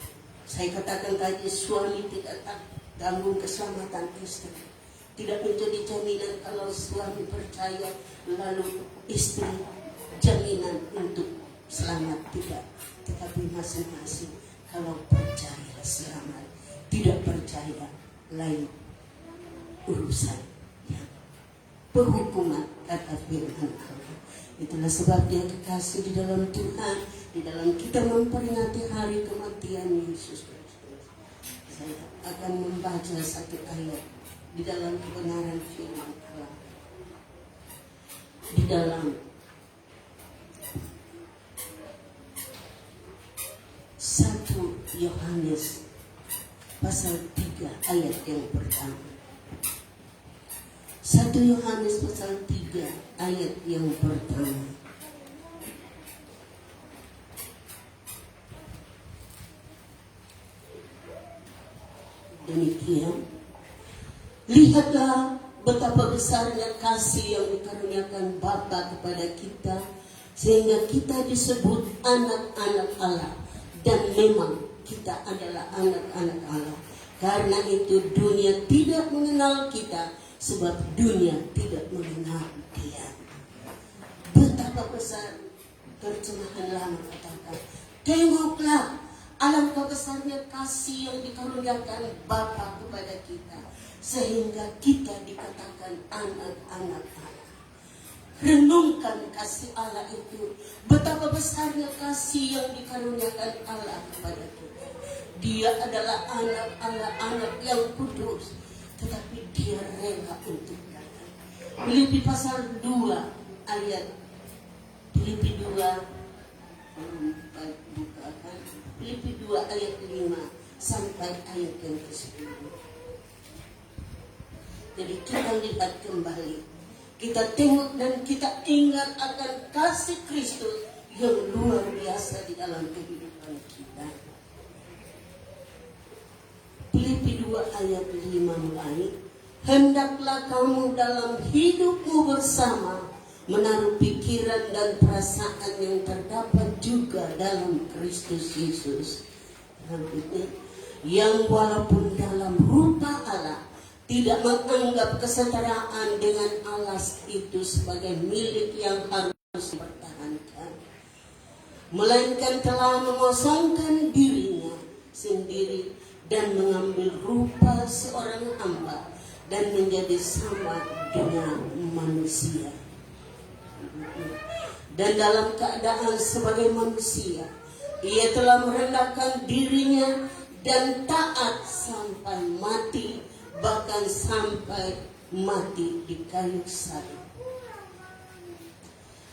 Saya katakan tadi, suami tidak tanggung keselamatan istri. Tidak menjadi jaminan kalau suami percaya, lalu istri jaminan untuk selamat, tidak. Tetapi masing-masing, kalau percaya selamat, tidak percaya lain urusan. Ya. Penghukuman, kata firman Allah. Itulah sebabnya kekasih di dalam Tuhan, di dalam kita memperingati hari kematian Yesus Kristus. Saya akan membaca satu ayat di dalam kebenaran firman Allah. Di dalam 1 Yohanes pasal 3 ayat yang pertama. 1 Yohanes pasal 3 ayat yang pertama. Demikian, lihatlah betapa besarnya kasih yang dikaruniakan Bapa kepada kita, sehingga kita disebut anak-anak Allah. Dan memang kita adalah anak-anak Allah. Karena itu dunia tidak mengenal kita, sebab dunia tidak mengenal Dia. Betapa besar, terjemahan lama katakan, tengoklah alangkah besarnya kasih yang dikaruniakan Bapa kepada kita, sehingga kita dikatakan anak-anak Allah. Renungkan kasih Allah itu, betapa besarnya kasih yang dikaruniakan Allah kepada kita. Dia adalah anak Allah, anak yang kudus, tetapi Dia rela untuk datang. Filipi pasal 2 ayat Filipi 2 Filipi 2 ayat 5 sampai ayat yang ke-10. Jadi kita lihat kembali, kita tengok dan kita ingat akan kasih Kristus yang luar biasa di dalam kehidupan kita. Filipi 2 ayat 5 mulai, hendaklah kamu dalam hidupmu bersama menaruh pikiran dan perasaan yang terdapat juga dalam Kristus Yesus. Yang walaupun dalam rupa Allah tidak menganggap kesetaraan dengan Allah itu sebagai milik yang harus dipertahankan, melainkan telah mengosongkan dirinya sendiri dan mengambil rupa seorang hamba dan menjadi sama dengan manusia. Dan dalam keadaan sebagai manusia, Ia telah merendahkan dirinya dan taat sampai mati, bahkan sampai mati di kayu salib.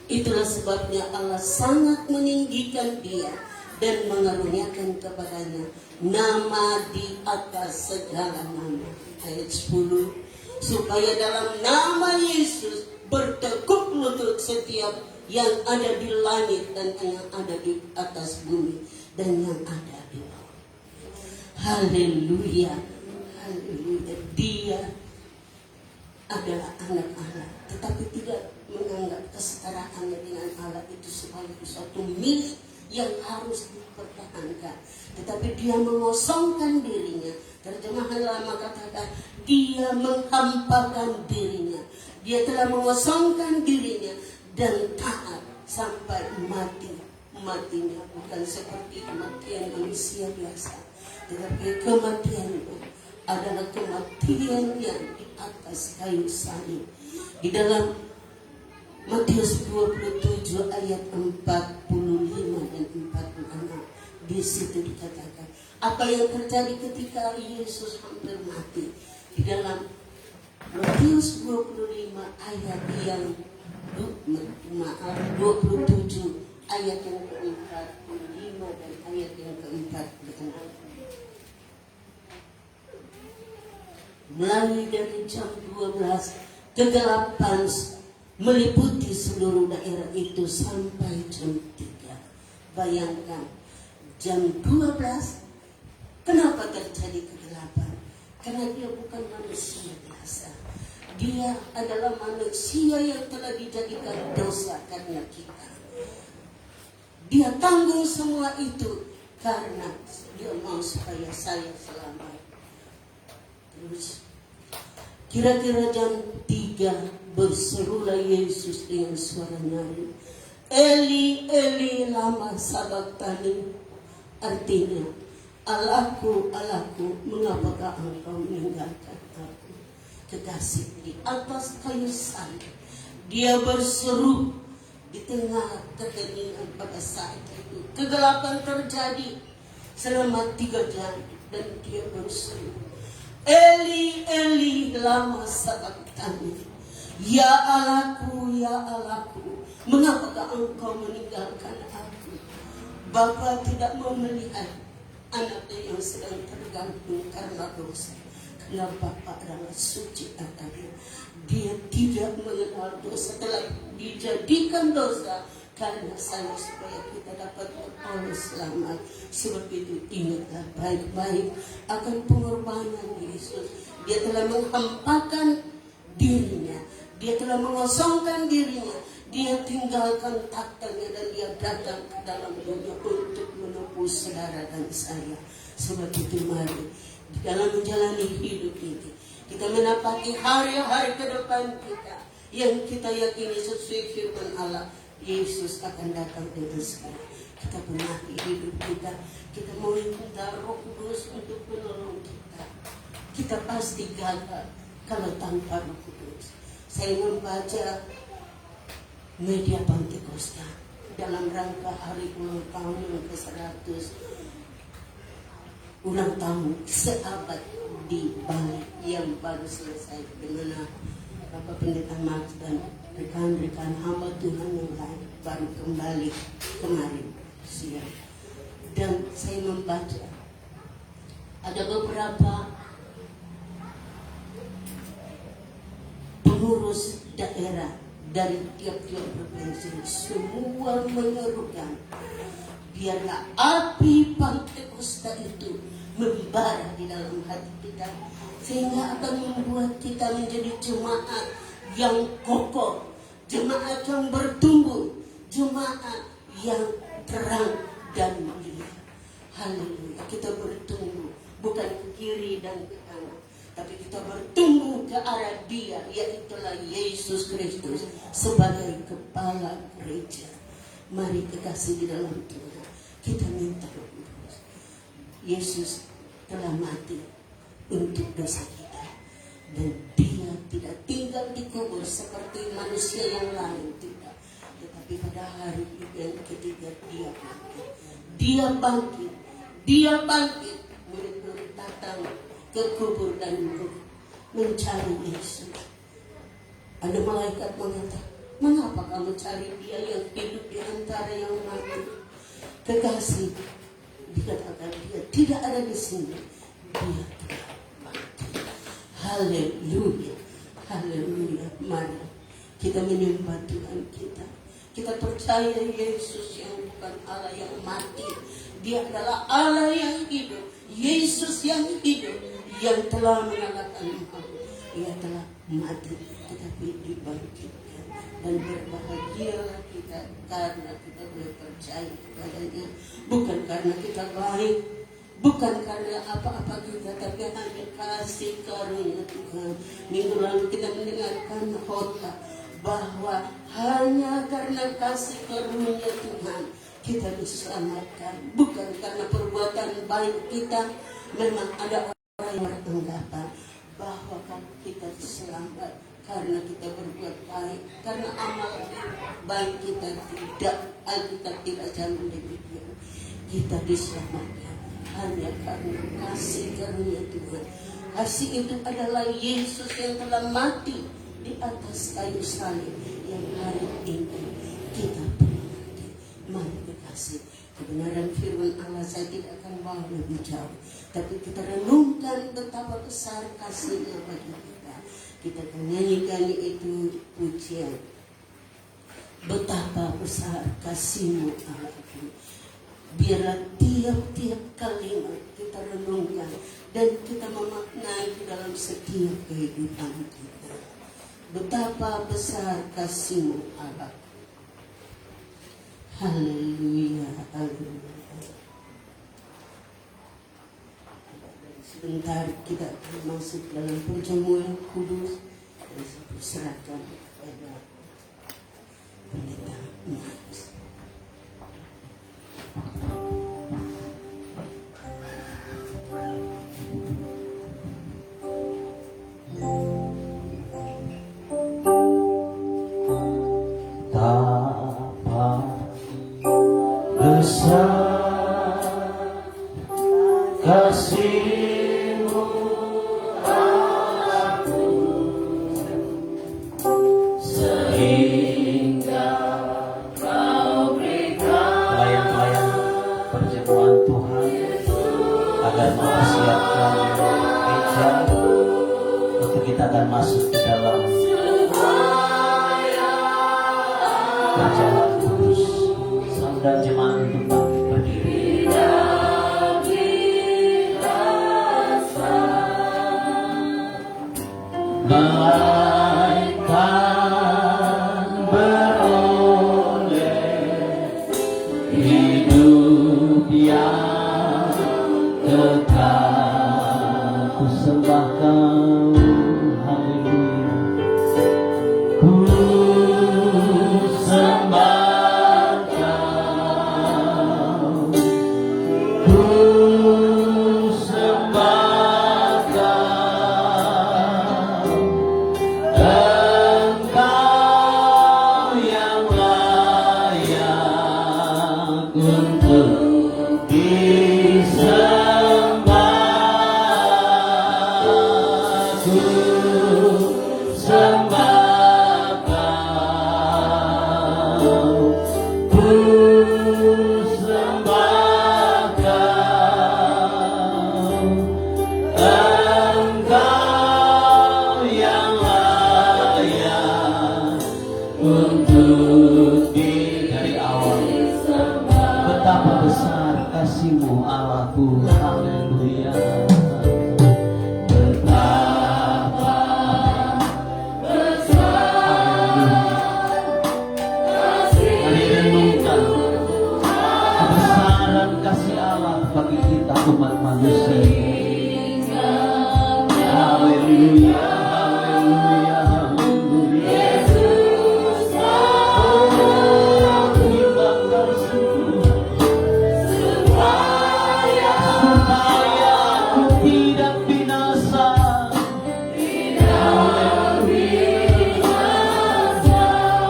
Itulah sebabnya Allah sangat meninggikan Dia dan mengaruniakan kepadanya nama di atas segala nama. Ayat 10, supaya dalam nama Yesus bertekuk lutut setiap yang ada di langit dan yang ada di atas bumi dan yang ada di bawah. Haleluya, haleluya. Dia adalah anak Allah, tetapi tidak menganggap kesetaraannya dengan Allah itu sebagai suatu milik yang harus dipertahankan, tetapi dia mengosongkan dirinya. Terjemahan lama katakan, dia menghampakan dirinya. Dia telah mengosongkan dirinya dan taat sampai mati. Matinya bukan seperti kematian manusia biasa, tetapi kematiannya adalah kematian yang di atas kayu salib. Di dalam Matius 27 ayat 45 dan 46, di situ dikatakan apa yang terjadi ketika Yesus hampir mati. Di dalam Matius 25 ayat yang 27 ayat yang ke-45 dan ayat mulai dari jam 12 kegelapan meliputi seluruh daerah itu sampai jam 3. Bayangkan jam 12 kenapa terjadi kegelapan? Karena dia bukan manusia biasa. Dia adalah manusia yang telah dijadikan dosa karena kita. Dia tanggung semua itu karena dia mau supaya saya selamat. Terus kira-kira jam 3 berserulah Yesus dengan suara nyaring, Eli, Eli, lama sabachthani. Artinya, Allahku, Allahku, mengapakah engkau meninggalkan aku? Kekasih, di atas kayu salib dia berseru di tengah keheningan pada saat itu. Kegelapan terjadi selama 3 jam dan dia berseru, Eli, Eli, lama sabachthani. Ya Allahku, mengapakah engkau meninggalkan aku? Bapa tidak mau melihat anaknya yang sedang tergantung karena dosa. Karena Bapa adalah suci adanya. Dia tidak mengenal dosa, telah dijadikan dosa karena saya, supaya kita dapat beroleh selamat. Sebab itu ingatlah baik-baik akan pengorbanan Yesus. Dia telah menghampakan dirinya, dia telah mengosongkan dirinya, dia tinggalkan tahtanya dan dia datang ke dalam dunia untuk menebus saudara dan saya. Sebab itu mari di dalam menjalani hidup ini kita menapaki hari-hari ke depan kita yang kita yakini sesuai firman Allah, Yesus akan datang dengan segera. Kita benahi hidup kita, kita mau minta Roh Kudus untuk menolong kita. Kita pasti gagal kalau tanpa Roh Kudus. Saya membaca media Pentakosta dalam rangka hari ulang tahun yang ke-100, ulang tahun seabad di Bali yang baru selesai, di mana Bapak Pendeta Max dan rekan-rekan hamba Tuhan yang lain baru kembali kemarin siang. Dan saya membaca ada beberapa pengurus daerah dari tiap-tiap provinsi, semua menyerukan biarlah api Pentakosta itu membara di dalam hati kita, sehingga akan membuat kita menjadi jemaat yang kokoh, jemaat yang bertumbuh, jemaat yang terang dan mulia. Haleluya. Kita bertumbuh bukan ke kiri dan ke kanan, tapi kita bertumbuh ke arah Dia, yaitulah Yesus Kristus sebagai kepala gereja. Mari kekasih di dalam Tuhan, kita minta Roh Kudus. Yesus telah mati untuk dosa kita, dan Dia tidak tinggal dikubur seperti manusia yang lain, tidak. Tetapi pada hari yang ketiga Dia bangkit. Dia bangkit. Dia bangkit. Murid-murid datang ke kubur dan mencari Yesus. Ada malaikat mengatakan, mengapa kamu cari Dia yang hidup di antara yang mati? Kekasih, dikatakan Dia tidak ada di sini. Dia telah mati. Haleluya. Haleluya. Mari kita menyembah Tuhan kita. Kita percaya Yesus yang bukan Allah yang mati. Dia adalah Allah yang hidup. Yesus yang hidup, yang telah mengalahkan maut. Ia telah mati tetapi dibangkitkan. Dan berbahagialah kita karena kita boleh percaya kepadanya. Bukan karena kita baik, bukan karena apa-apa kita, tapi hanya kasih karunia Tuhan. Minggu lalu kita mendengarkan khotbah bahwa hanya karena kasih karunia Tuhan kita diselamatkan, bukan karena perbuatan baik kita. Memang ada orang yang beranggapan bahwa kita diselamat karena kita berbuat baik, karena amal baik kita tidak. Alkitab tidak jamin demikian. Kita diselamatkan hanya karena kasih karunia Tuhan. Kasih itu adalah Yesus yang telah mati di atas kayu salib, yang hari ini kita peringati. Mari kekasih, Kebenaran firman Allah saya tidak akan bawa lebih jauh, tapi kita renungkan betapa besar kasih-Nya bagi kita. Kita akan nyanyikan itu pujian. Betapa besar kasih-Mu Allahku. Biarlah tiap-tiap kalimat kita renungkan dan kita memaknai di dalam setiap kehidupan kita. Betapa besar kasih-Mu Allahku. Haleluya, haleluya. Sebentar kita akan masuk dalam perjamuan kudus dan saya serahkan kepada pendeta Max.
Besar kasih-Mu Allahku, sehingga Kau berikan pelayan-pelayan perjamuan Tuhan agar mempersiapkan meja untuk kita akan masuk ke dalam perjamuan kudus. Dan jemaat untuk berdiri. Melainkan beroleh hidup yang kekal. Ku sembah Kau, haleluya. Ku sembah kasih-Mu Allahku, haleluya. Betapa besar kasih-Mu. Mari renungkan kebesaran kasih Allah bagi kita umat manusia. Haleluya, haleluya, haleluya. Yesus, aku imbang bersyukur supaya aku tidak binasa.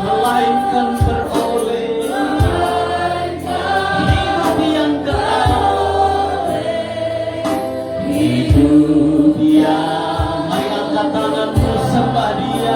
Melainkan beroleh hidup yang kekal. Hidup yang, mari angkat tanganmu sembah Dia.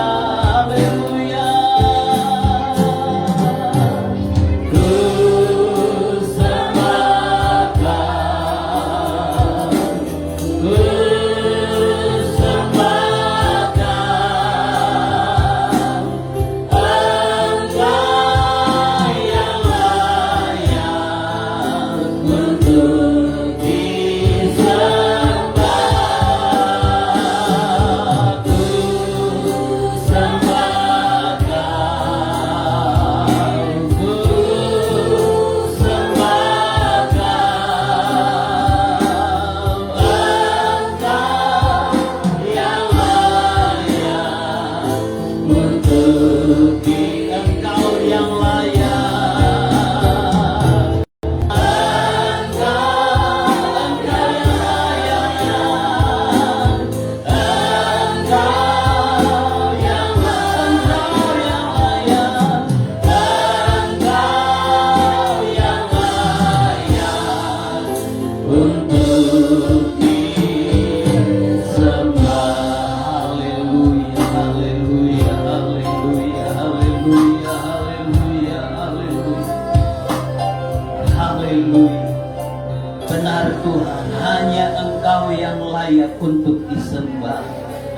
Haleluya. Benar Tuhan, hanya Engkau yang layak untuk disembah.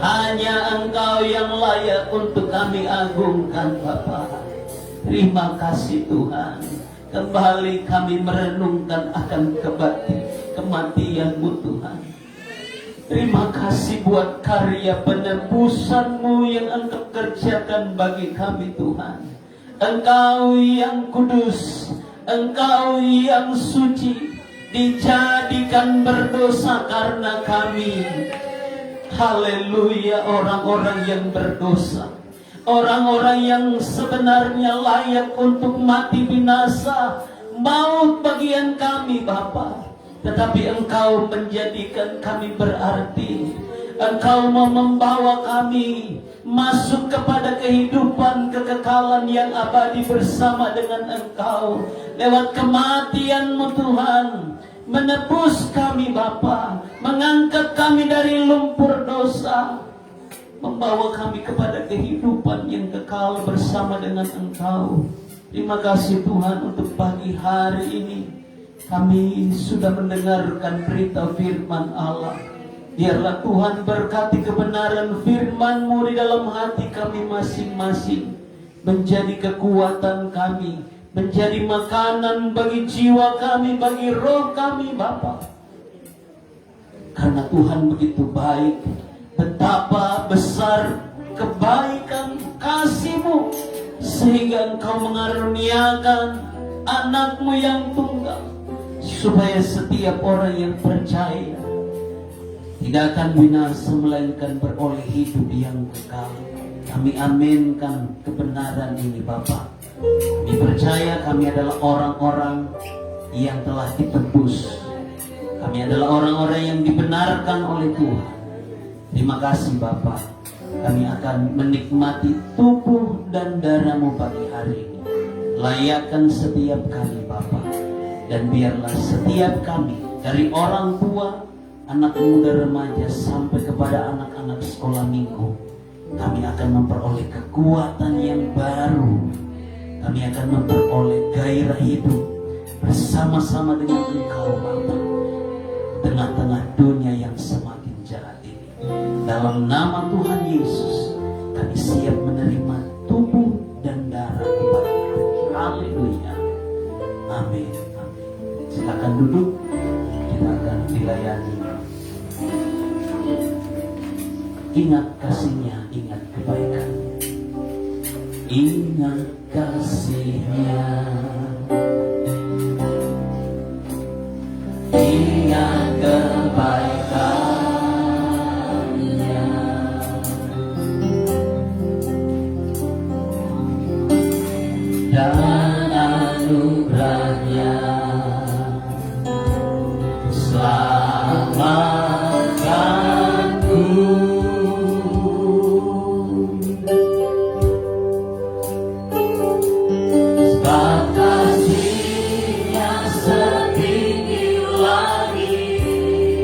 Hanya Engkau yang layak untuk kami agungkan Bapa. Terima kasih Tuhan. Kembali kami merenungkan akan kematian-Mu Tuhan. Terima kasih buat karya penebusan-Mu yang Engkau kerjakan bagi kami Tuhan. Engkau yang kudus, Engkau yang suci, dijadikan berdosa karena kami. Haleluya, orang-orang yang berdosa, orang-orang yang sebenarnya layak untuk mati binasa, maut bagian kami Bapa. Tetapi Engkau menjadikan kami berarti. Engkau mau membawa kami masuk kepada kehidupan kekekalan yang abadi bersama dengan Engkau. Lewat kematian-Mu Tuhan, menebus kami Bapa, mengangkat kami dari lumpur dosa, membawa kami kepada kehidupan yang kekal bersama dengan Engkau. Terima kasih Tuhan untuk pagi hari ini. Kami sudah mendengarkan berita firman Allah. Biarlah Tuhan berkati kebenaran firman-Mu di dalam hati kami masing-masing, menjadi kekuatan kami, menjadi makanan bagi jiwa kami, bagi roh kami Bapa. Karena Tuhan begitu baik, betapa besar kebaikan kasih-Mu, sehingga Engkau mengaruniakan anak-Mu yang tunggal, supaya setiap orang yang percaya tidak akan binasa, melainkan beroleh hidup yang kekal. Kami aminkan kebenaran ini Bapa. Kami percaya kami adalah orang-orang yang telah ditebus. Kami adalah orang-orang yang dibenarkan oleh Tuhan. Terima kasih Bapa. Kami akan menikmati tubuh dan darah-Mu pagi hari ini. Layakkan setiap kami Bapa. Dan biarlah setiap kami, dari orang tua, anak muda remaja, sampai kepada anak-anak sekolah minggu, kami akan memperoleh kekuatan yang baru. Kami akan memperoleh gairah hidup bersama-sama dengan Engkau Bapa, tengah-tengah dunia yang semakin jahat ini. Dalam nama Tuhan Yesus, kami siap menerima tubuh dan darah Tuhan. Haleluya. Amin. Silakan duduk, kita akan dilayani. Ingat kasih-Nya, ingat kebaikan. Ingat kasih-Nya, ingat kebaikan-Nya, dan anugerah-Nya. Selamatkanku, sebab kasih-Nya setinggi langit.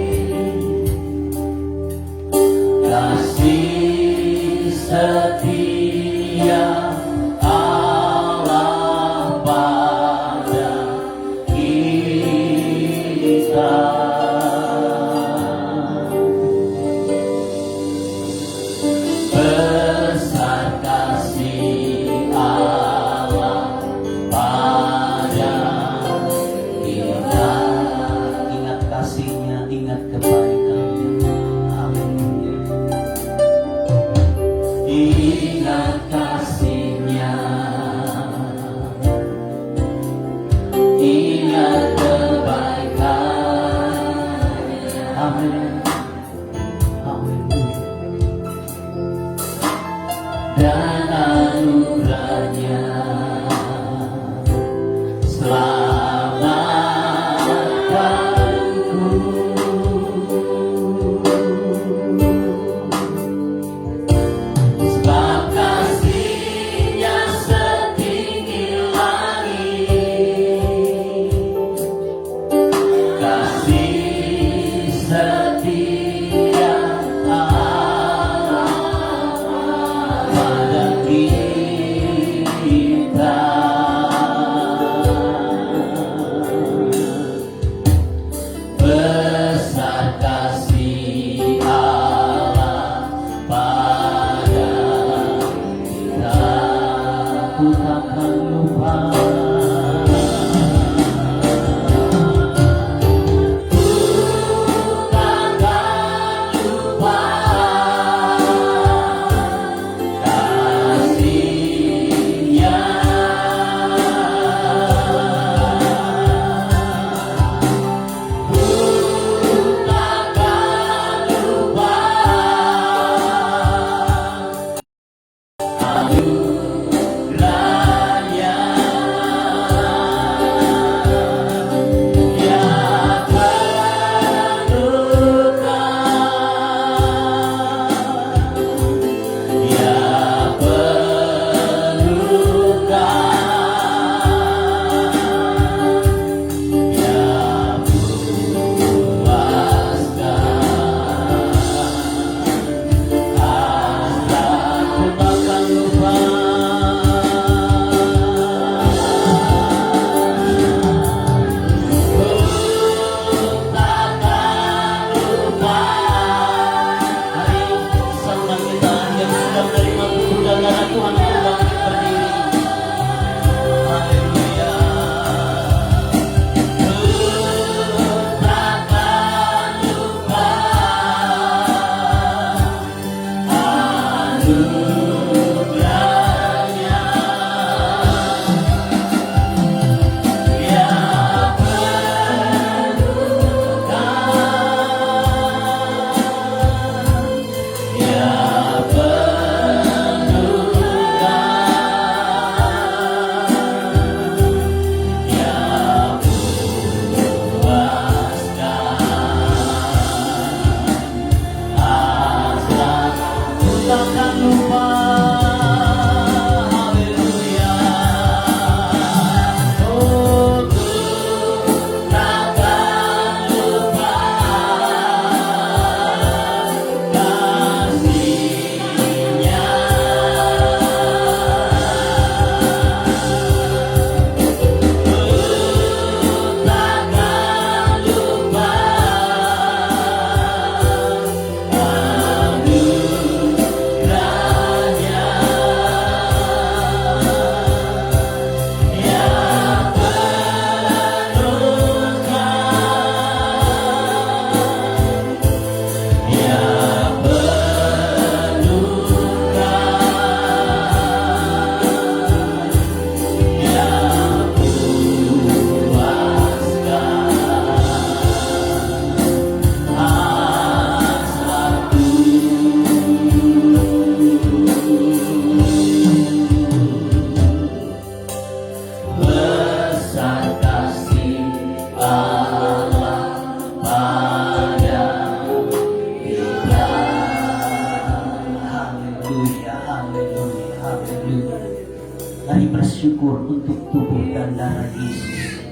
bersyukur untuk tubuh dan darah Yesus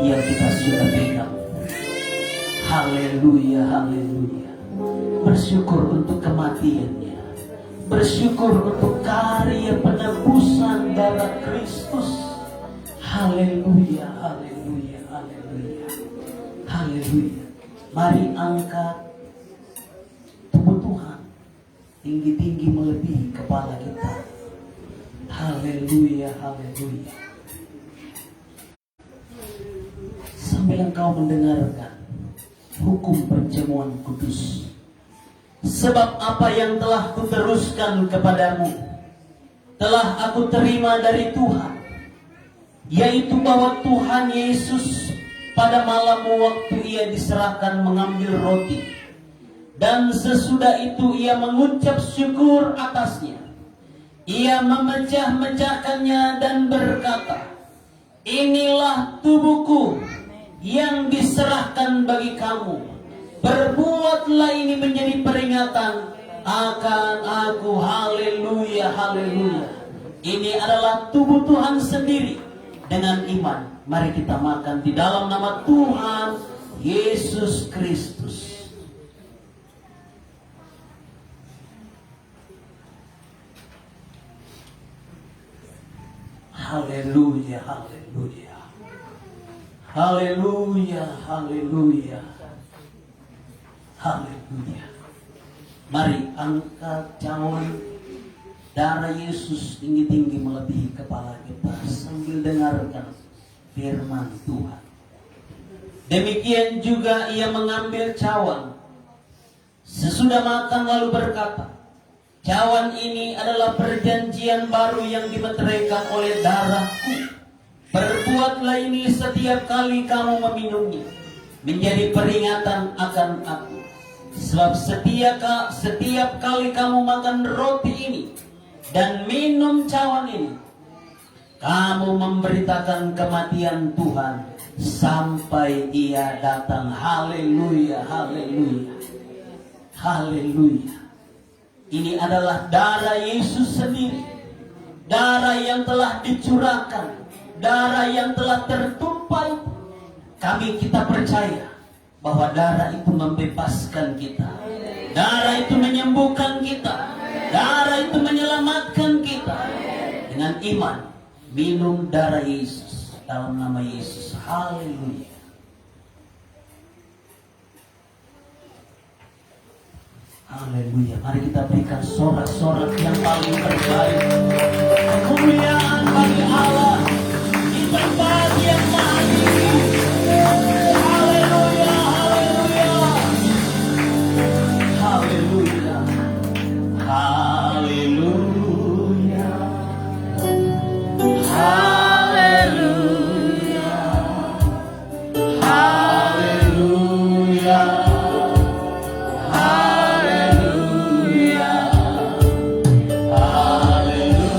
yang kita sudah pegang. Haleluya, haleluya. Bersyukur untuk kematiannya, bersyukur untuk karya penebusan darah Kristus. Haleluya, haleluya, haleluya, haleluya. Mari angkat tubuh Tuhan tinggi-tinggi melebihi kepala kita. Haleluya, haleluya. Sambil engkau mendengarkan hukum perjamuan kudus. Sebab apa yang telah kuteruskan kepadamu telah aku terima dari Tuhan, yaitu bahwa Tuhan Yesus pada malam waktu ia diserahkan mengambil roti, dan sesudah itu ia mengucap syukur atasnya. Ia memecah-mecahkannya dan berkata, inilah tubuhku yang diserahkan bagi kamu. Berbuatlah ini menjadi peringatan akan aku. Haleluya, haleluya. Ini adalah tubuh Tuhan sendiri. Dengan iman, mari kita makan di dalam nama Tuhan Yesus Kristus. Haleluya, haleluya. Haleluya, haleluya. Haleluya. Mari angkat cawan darah Yesus tinggi-tinggi melebihi kepala kita sambil dengarkan firman Tuhan. Demikian juga ia mengambil cawan sesudah makan lalu berkata, cawan ini adalah perjanjian baru yang dimeteraikan oleh darahku. Berbuatlah ini setiap kali kamu meminumnya menjadi peringatan akan aku. Sebab setiap kali kamu makan roti ini dan minum cawan ini, kamu memberitakan kematian Tuhan sampai ia datang. Haleluya, haleluya, haleluya. Ini adalah darah Yesus sendiri, darah yang telah dicurahkan, darah yang telah tertumpah. Kita percaya bahwa darah itu membebaskan kita, darah itu menyembuhkan kita, darah itu menyelamatkan kita. Dengan iman minum darah Yesus dalam nama Yesus. Haleluya. Haleluya. Mari kita berikan sorak-sorak yang paling terbaik. Kemuliaan bagi Allah di tempat yang maha tinggi. Haleluya, haleluya. Haleluya. Haleluya. Haleluya. Haleluya. Haleluya.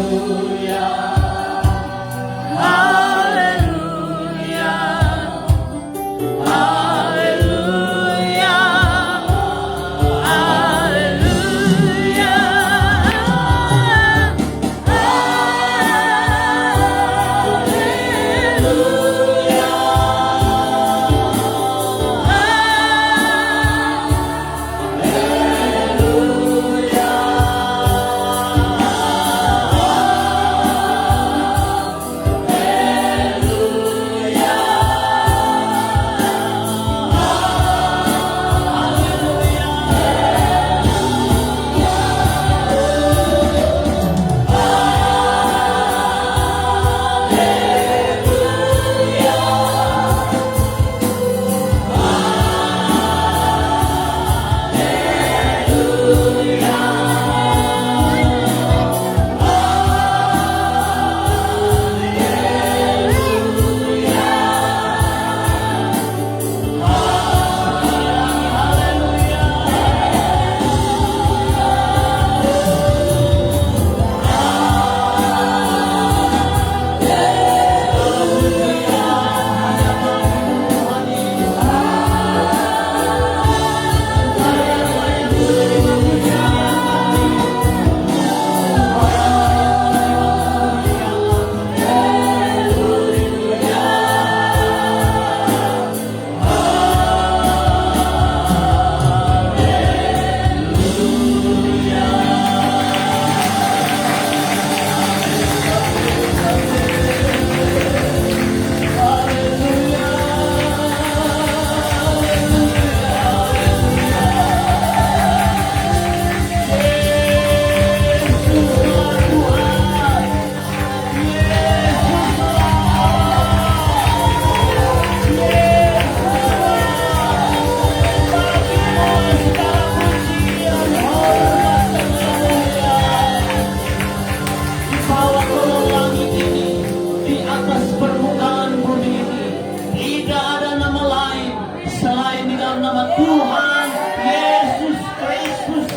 lain di dalam nama Tuhan Yesus Kristus.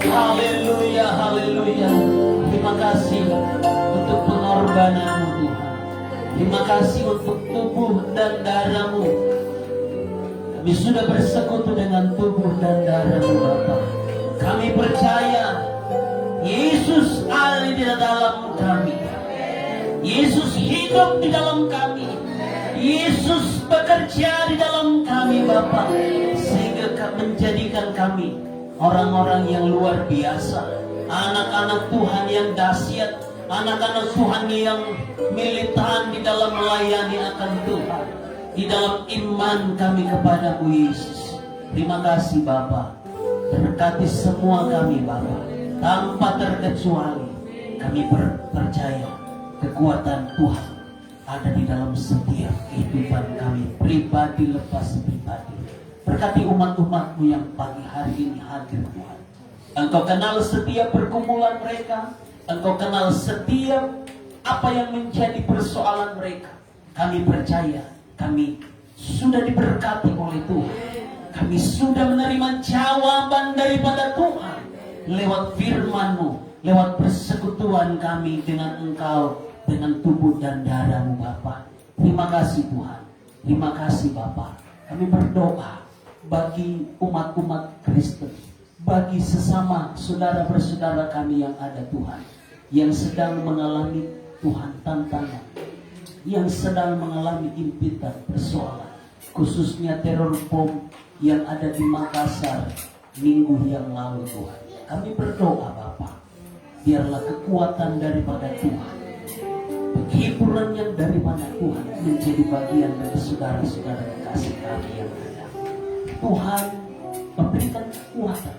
Haleluya, haleluya. Terima kasih untuk pengorbananmu Tuhan. Terima kasih untuk tubuh dan darahmu. Kami sudah bersekutu dengan tubuh dan darahmu Bapa. Kami percaya Yesus ada di dalam kami. Yesus hidup di dalam kami. Yesus bekerja di dalam kami Bapa, sehingga menjadikan kami orang-orang yang luar biasa, anak-anak Tuhan yang dahsyat, anak-anak Tuhan yang militan di dalam melayani akan Tuhan, di dalam iman kami kepada-Mu Yesus. Terima kasih Bapa. Berkati semua kami Bapa, tanpa terkecuali. Kami percaya kekuatan Tuhan ada di dalam setiap kehidupan kami, pribadi lepas pribadi. Berkati umat-umat-Mu yang pagi hari ini hadir Tuhan. Engkau kenal setiap pergumulan mereka, Engkau kenal setiap apa yang menjadi persoalan mereka. Kami percaya kami sudah diberkati oleh Tuhan. Kami sudah menerima jawaban daripada Tuhan lewat firman-Mu, lewat persekutuan kami dengan Engkau, dengan tubuh dan darah-Mu Bapa. Terima kasih Tuhan. Terima kasih Bapa. Kami berdoa bagi umat-umat Kristen, bagi sesama saudara-saudara kami yang ada Tuhan, yang sedang mengalami Tuhan tantangan, yang sedang mengalami impitan persoalan, khususnya teror bom yang ada di Makassar minggu yang lalu Tuhan. Kami berdoa Bapa, biarlah kekuatan daripada Tuhan, penghiburan yang daripada Tuhan menjadi bagian dari saudara-saudara kasih kami yang ada. Tuhan memberikan kekuatan,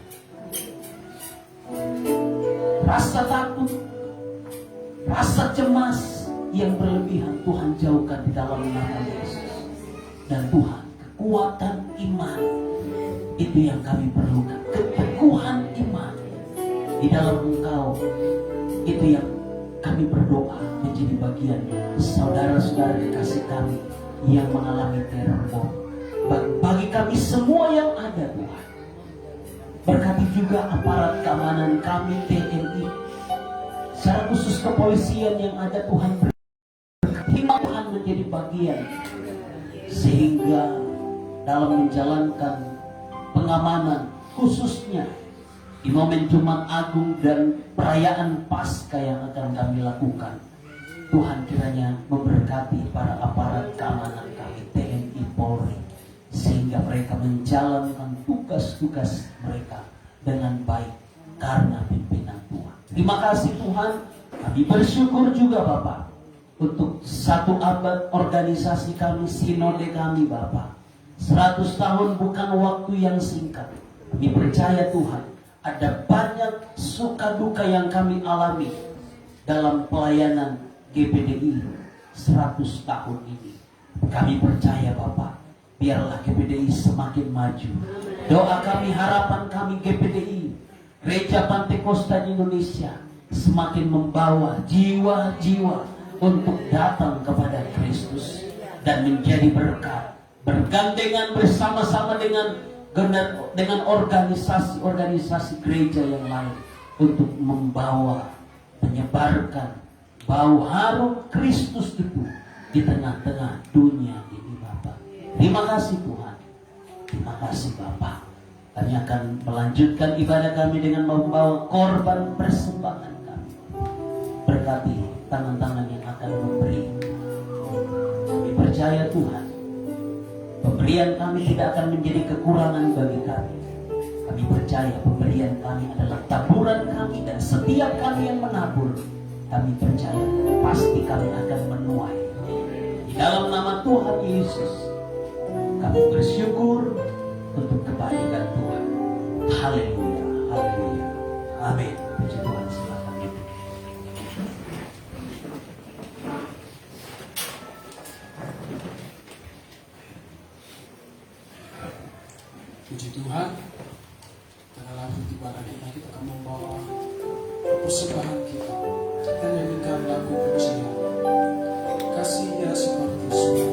rasa takut, rasa cemas yang berlebihan Tuhan jauhkan di dalam nama Yesus. Dan Tuhan, kekuatan iman itu yang kami perlukan. Keteguhan iman di dalam Engkau itu yang kami berdoa menjadi bagian saudara-saudara kekasih kami yang mengalami teror bom. Bagi kami semua yang ada Tuhan, berkati juga aparat keamanan kami TNI, secara khusus kepolisian yang ada Tuhan, berkati Tuhan menjadi bagian, sehingga dalam menjalankan pengamanan khususnya di momen Jumat Agung dan perayaan Paskah yang akan kami lakukan, Tuhan kiranya memberkati para aparat keamanan kami TNI Polri, sehingga mereka menjalankan tugas-tugas mereka dengan baik karena pimpinan Tuhan. Terima kasih Tuhan. Kami bersyukur juga Bapak untuk 1 abad organisasi kami, sinode kami Bapak. 100 tahun bukan waktu yang singkat. Kami percaya Tuhan, ada banyak suka duka yang kami alami dalam pelayanan GPDI 100 tahun ini. Kami percaya Bapak, biarlah GPDI semakin maju. Doa kami, harapan kami GPDI, Gereja Pantekosta di Indonesia, semakin membawa jiwa-jiwa untuk datang kepada Kristus dan menjadi berkat, bergandengan bersama-sama dengan organisasi-organisasi gereja yang lain untuk membawa, menyebarkan bau harum Kristus itu di tengah-tengah dunia ini Bapak. Terima kasih Tuhan. Terima kasih Bapak. Kami akan melanjutkan ibadah kami dengan membawa korban persembahan kami. Berkati tangan-tangan yang akan memberi. Kami percaya Tuhan, pemberian kami tidak akan menjadi kekurangan bagi kami. Kami percaya pemberian kami adalah taburan kami, dan setiap kami yang menabur, kami percaya pasti kami akan menuai. Di dalam nama Tuhan Yesus, kami bersyukur untuk kebaikan Tuhan. Haleluya, haleluya, amin. Puji Tuhan, silakan duduk.
Puji Tuhan, pada lanjut ibadah kita akan membawa persembahan kita. Kita nyanyikan lagu pujian, kasihnya seperti surga.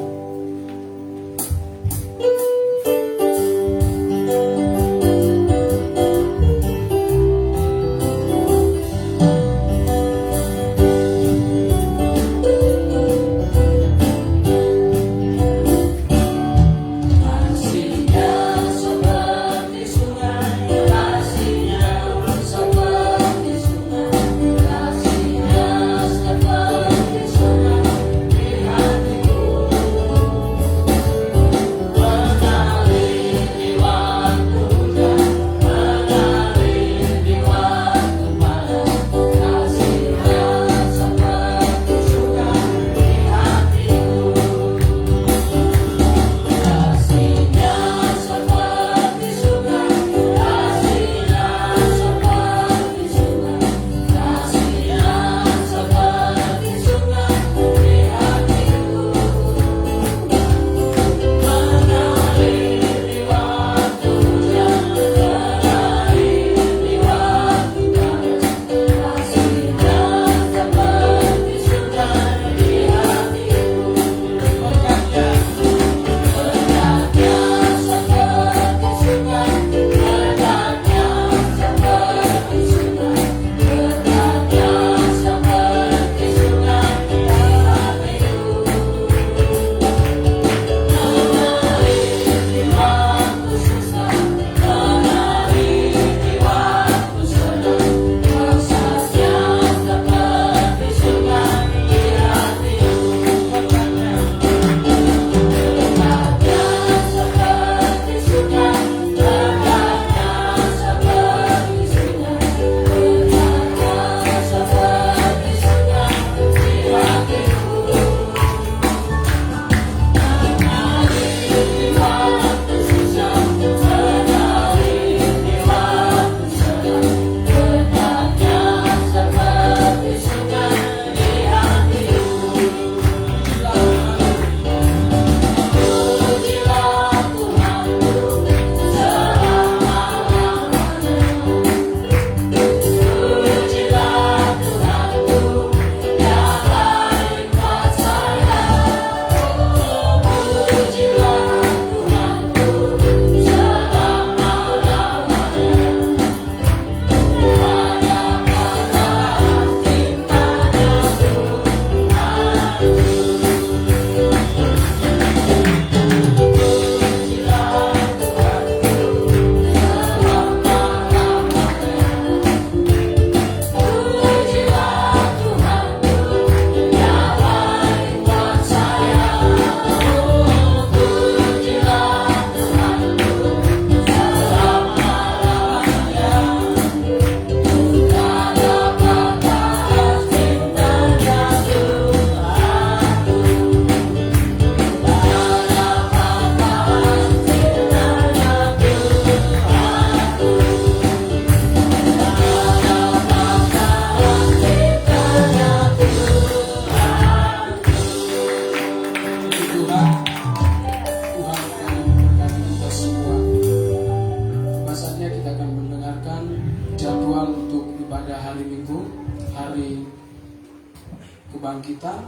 kebangkitan,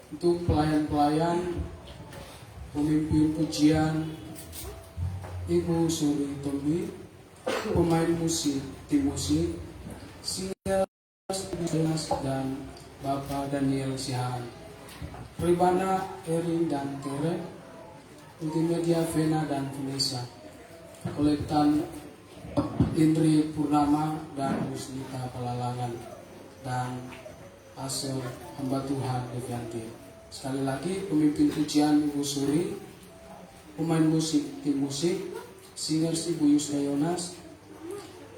untuk pelayan-pelayan, pemimpin pujian, Ibu Suri Tombi, pemain musik, tim musik, singer, dan Bapak Daniel Sihaan, Ribana, Erin dan Tere, Multimedia Vena dan Vanessa, Kolektan Indri Purnama dan Musnita Palalangan, dan Asel hamba Tuhan Devianti. Sekali lagi pemimpin pujian Ibu Suri, pemain musik, tim musik, singers Ibu Yusra Yonas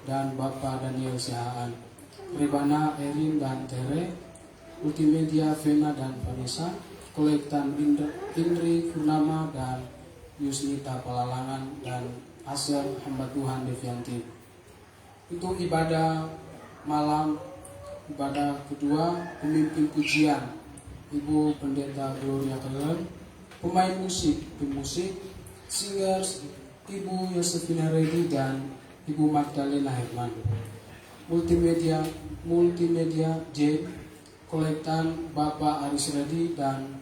dan Bapak Daniel Sihaan, Rebana, Erin dan Tere, Multimedia Vena dan Vanessa, Kolektan Indri Purnama dan Yusnita Palalangan, dan Asel hamba Tuhan Devianti. Untuk ibadah malam, ibadah kedua, pemimpin pujian Ibu Pendeta Gloria Kelen, pemain musik, tim musik, singers Ibu Yosefina Redi dan Ibu Magdalena Herman, multimedia J, kolektan Bapak Aris Redi dan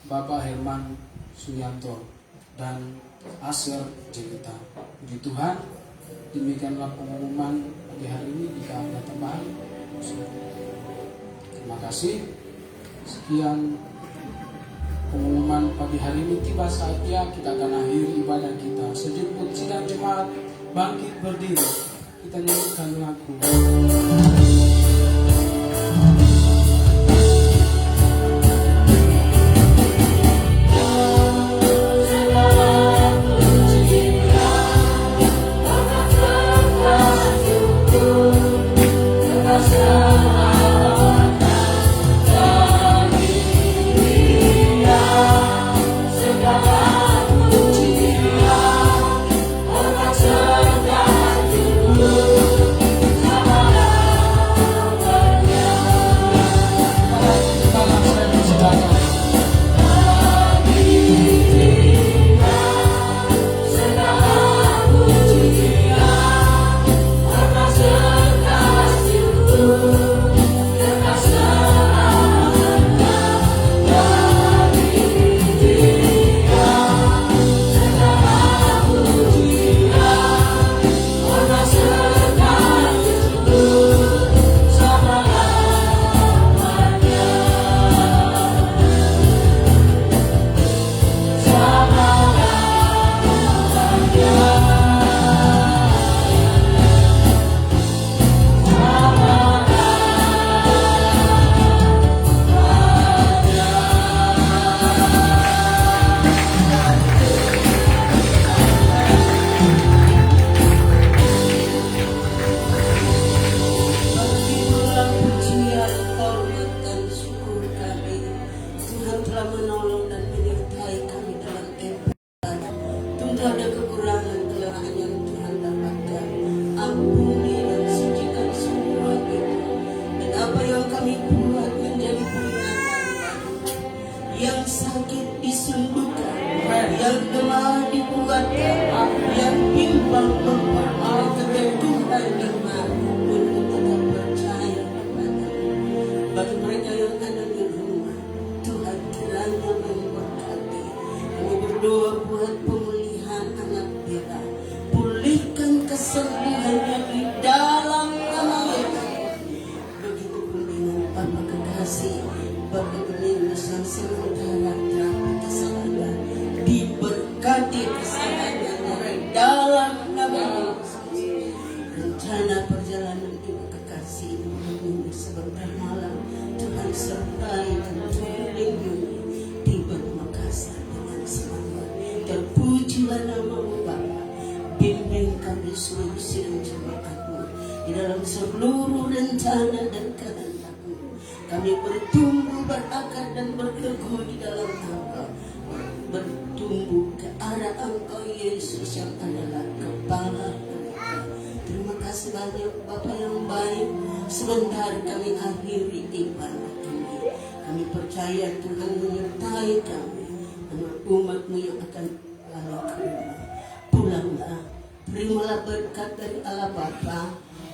Bapak Herman Suyanto dan Aser Jelita. Puji Tuhan, demikianlah pengumuman di hari ini. Jika ada tambahan, terima kasih. Sekian pengumuman pagi hari ini. Tiba saatnya kita akan akhiri ibadah kita. Sejumput sidang jemaat bangkit berdiri. Kita nyanyikan lagu.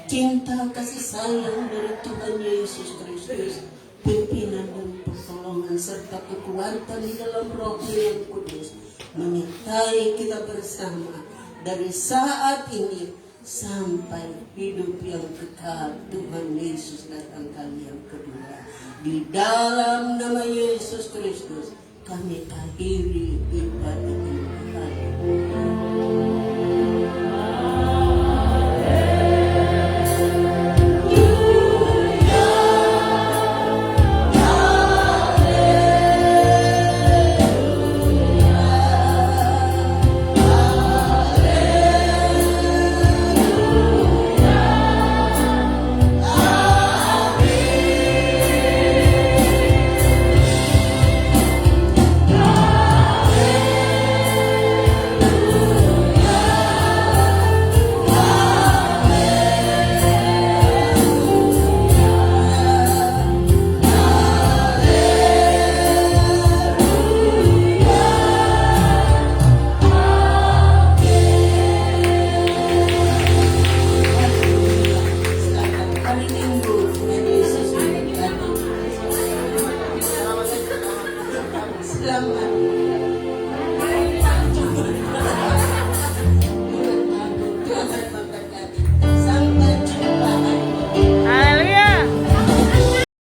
cinta kasih sayang dari Tuhan Yesus Kristus, pimpinan dan pertolongan serta kekuatan di dalam Roh-Nya yang kudus menyertai kita bersama dari saat ini sampai hidup yang kekal. Tuhan Yesus datang kali yang kedua. Di dalam nama Yesus Kristus kami akhiri ibadah